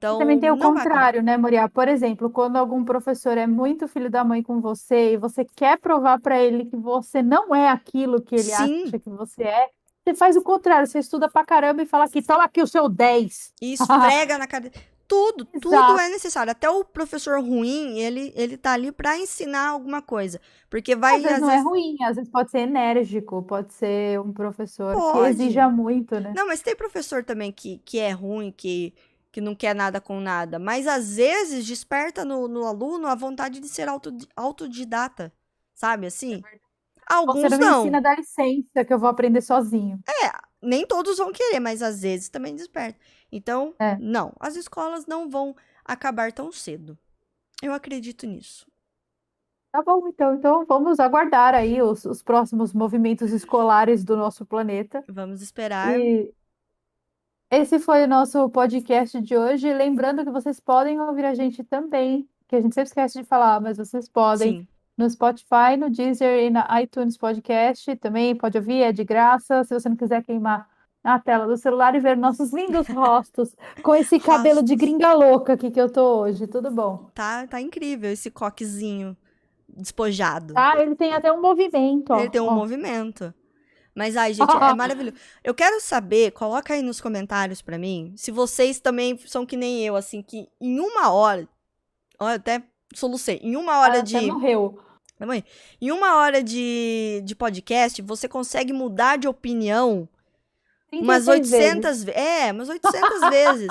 Speaker 2: E também
Speaker 1: Então,
Speaker 2: tem o
Speaker 1: não vai acabar.
Speaker 2: contrário, né, Moriá? Por exemplo, quando algum professor é muito filho da mãe com você e você quer provar para ele que você não é aquilo que ele acha
Speaker 1: Sim,
Speaker 2: que você é, você faz o contrário, você estuda pra caramba e fala aqui, toma aqui o seu 10.
Speaker 1: e esfrega na cara. Tudo
Speaker 2: Exato.
Speaker 1: é necessário. Até o professor ruim, ele tá ali para ensinar alguma coisa. Porque
Speaker 2: Às
Speaker 1: vai,
Speaker 2: vezes
Speaker 1: às
Speaker 2: não é
Speaker 1: vezes,
Speaker 2: ruim, às vezes pode ser enérgico, pode ser um professor que
Speaker 1: pode.
Speaker 2: exija muito, né?
Speaker 1: Não, mas tem professor também que é ruim, que não quer nada com nada. Mas às vezes desperta no aluno a vontade de ser autodidata. Sabe assim?
Speaker 2: Você
Speaker 1: Alguns
Speaker 2: não me
Speaker 1: não.
Speaker 2: ensina, dá licença, que eu vou aprender sozinho.
Speaker 1: Nem todos vão querer, mas às vezes também desperta. Então,
Speaker 2: É.
Speaker 1: não. As escolas não vão acabar tão cedo. Eu acredito nisso.
Speaker 2: Tá bom, então. Então vamos aguardar aí os próximos movimentos escolares do nosso planeta.
Speaker 1: Vamos esperar.
Speaker 2: E esse foi o nosso podcast de hoje. Lembrando que vocês podem ouvir a gente também, que a gente sempre esquece de falar, mas vocês podem
Speaker 1: Sim.
Speaker 2: no Spotify, no Deezer e na iTunes Podcast. Também pode ouvir, é de graça. Se você não quiser queimar a tela do celular e ver nossos lindos rostos com esse cabelo de
Speaker 1: Rostos.
Speaker 2: gringa louca aqui que eu tô hoje. Tudo bom?
Speaker 1: Tá incrível esse coquezinho despojado.
Speaker 2: Tá? Ele tem até um movimento,
Speaker 1: Ele tem um
Speaker 2: ó.
Speaker 1: movimento. Mas, ai, gente, é maravilhoso. Eu quero saber, coloca aí nos comentários pra mim, se vocês também são que nem eu, assim, que em uma hora, olha, até solucei, em uma hora
Speaker 2: Até
Speaker 1: de
Speaker 2: morreu.
Speaker 1: Calma aí. Em uma hora de podcast, você consegue mudar de opinião umas
Speaker 2: 36 vezes.
Speaker 1: 800 vezes. Umas 800 vezes.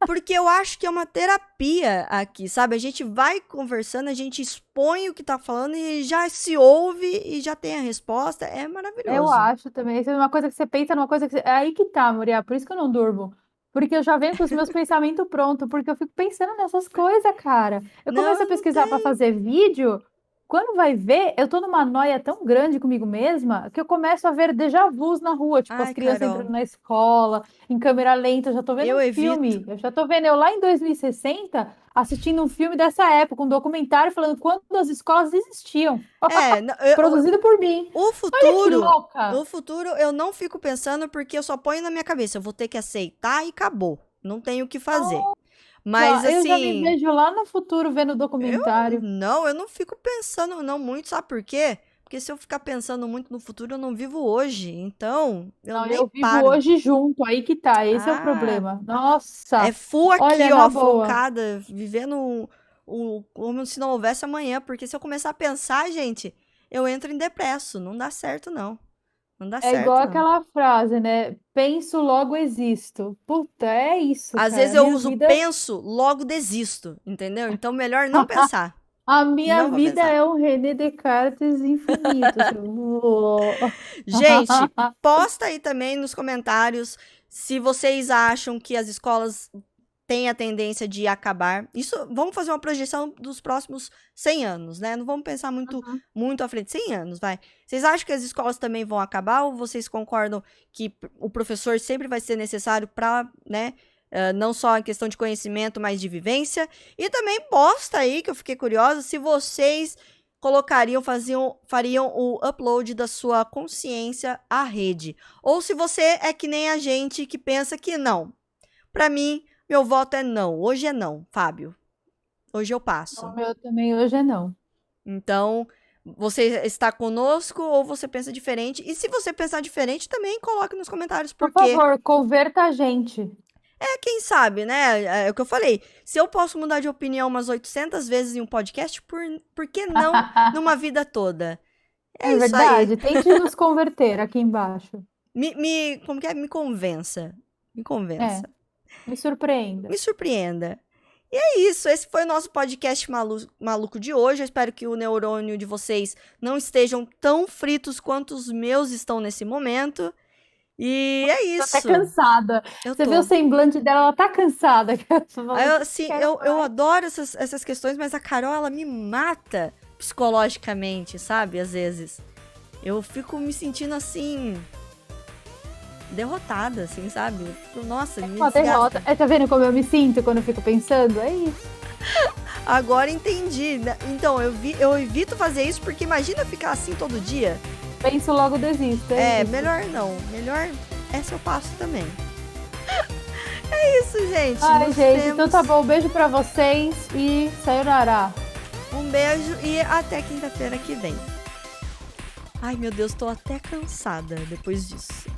Speaker 1: Porque eu acho que é uma terapia aqui, sabe? A gente vai conversando, a gente expõe o que tá falando e já se ouve e já tem a resposta. É
Speaker 2: Eu
Speaker 1: maravilhoso.
Speaker 2: acho também. Isso é uma coisa que você pensa, numa coisa que É aí que tá, Muriel. Por isso que eu não durmo. Porque eu já venho com os meus pensamentos prontos, porque eu fico pensando nessas coisas, cara. Eu começo a
Speaker 1: Não
Speaker 2: pesquisar para
Speaker 1: tem.
Speaker 2: fazer vídeo, quando vai ver, eu tô numa noia tão grande comigo mesma que eu começo a ver déjà vus na rua, tipo, as
Speaker 1: Ai,
Speaker 2: crianças
Speaker 1: Carol.
Speaker 2: entrando na escola, em câmera lenta, eu já tô vendo
Speaker 1: Eu
Speaker 2: um
Speaker 1: evito.
Speaker 2: filme. Eu já tô vendo eu lá em 2060 assistindo um filme dessa época, um documentário falando quando as escolas existiam, produzido por mim.
Speaker 1: O
Speaker 2: Olha que
Speaker 1: futuro.
Speaker 2: louca!
Speaker 1: O futuro eu não fico pensando porque eu só ponho na minha cabeça. Eu vou ter que aceitar e acabou. Não tenho o que fazer. Mas
Speaker 2: Eu já me
Speaker 1: assim,
Speaker 2: vejo lá no futuro vendo o documentário.
Speaker 1: eu não fico pensando não muito, sabe por quê? Porque se eu ficar pensando muito no futuro, eu não vivo hoje. Então, eu
Speaker 2: Não,
Speaker 1: nem
Speaker 2: eu vivo
Speaker 1: paro.
Speaker 2: hoje junto, aí que tá, esse é o
Speaker 1: Ah,
Speaker 2: problema.
Speaker 1: é
Speaker 2: Nossa,
Speaker 1: full
Speaker 2: olha,
Speaker 1: aqui,
Speaker 2: na
Speaker 1: ó,
Speaker 2: boa.
Speaker 1: focada, vivendo como se não houvesse amanhã. Porque se eu começar a pensar, gente, eu entro em depresso. Não dá certo, não. Não dá
Speaker 2: É igual
Speaker 1: certo, não.
Speaker 2: aquela frase, né? Penso, logo existo. Puta, é isso,
Speaker 1: Às
Speaker 2: cara.
Speaker 1: vezes eu uso penso, logo desisto, entendeu? Então, melhor não pensar.
Speaker 2: A minha
Speaker 1: Não vou
Speaker 2: vida
Speaker 1: pensar.
Speaker 2: é um René Descartes infinito.
Speaker 1: Gente, posta aí também nos comentários se vocês acham que as escolas têm a tendência de acabar. Isso, vamos fazer uma projeção dos próximos 100 anos, né? Não vamos pensar muito à frente. 100 anos, vai. Vocês acham que as escolas também vão acabar ou vocês concordam que o professor sempre vai ser necessário para, né? Não só em questão de conhecimento, mas de vivência. E também posta aí, que eu fiquei curiosa, se vocês fariam o upload da sua consciência à rede. Ou se você é que nem a gente que pensa que não. Para mim, meu voto é não. Hoje é não, Fábio. Hoje eu
Speaker 2: O
Speaker 1: passo.
Speaker 2: meu também hoje é não.
Speaker 1: Então, você está conosco ou você pensa diferente? E se você pensar diferente, também coloque nos comentários
Speaker 2: Por
Speaker 1: por quê.
Speaker 2: favor, converta a gente.
Speaker 1: Quem sabe, né? É o que eu falei. Se eu posso mudar de opinião umas 800 vezes em um podcast, por que não numa vida toda? É
Speaker 2: É
Speaker 1: isso aí.
Speaker 2: verdade. Tente nos converter aqui embaixo.
Speaker 1: Como que é? Me convença. Me convença.
Speaker 2: Me surpreenda.
Speaker 1: Me surpreenda. E é isso, esse foi o nosso podcast maluco de hoje. Eu espero que o neurônio de vocês não estejam tão fritos quanto os meus estão nesse momento. E é isso.
Speaker 2: Tô até cansada. Você viu o semblante dela, ela tá cansada.
Speaker 1: Eu adoro essas questões, mas a Carol, ela me mata psicologicamente, sabe? Às vezes. Eu fico me sentindo assim... derrotada, assim, sabe? Nossa, me
Speaker 2: uma derrota. Tá vendo como eu me sinto quando eu fico pensando? É isso.
Speaker 1: Agora entendi. Então, eu evito fazer isso porque imagina ficar assim todo dia.
Speaker 2: Penso, logo desisto.
Speaker 1: Melhor não. Melhor esse eu passo também. É isso, gente.
Speaker 2: Ai, gente, então tá bom. Um beijo pra vocês e sayonara.
Speaker 1: Um beijo e até quinta-feira que vem. Ai, meu Deus, tô até cansada depois disso.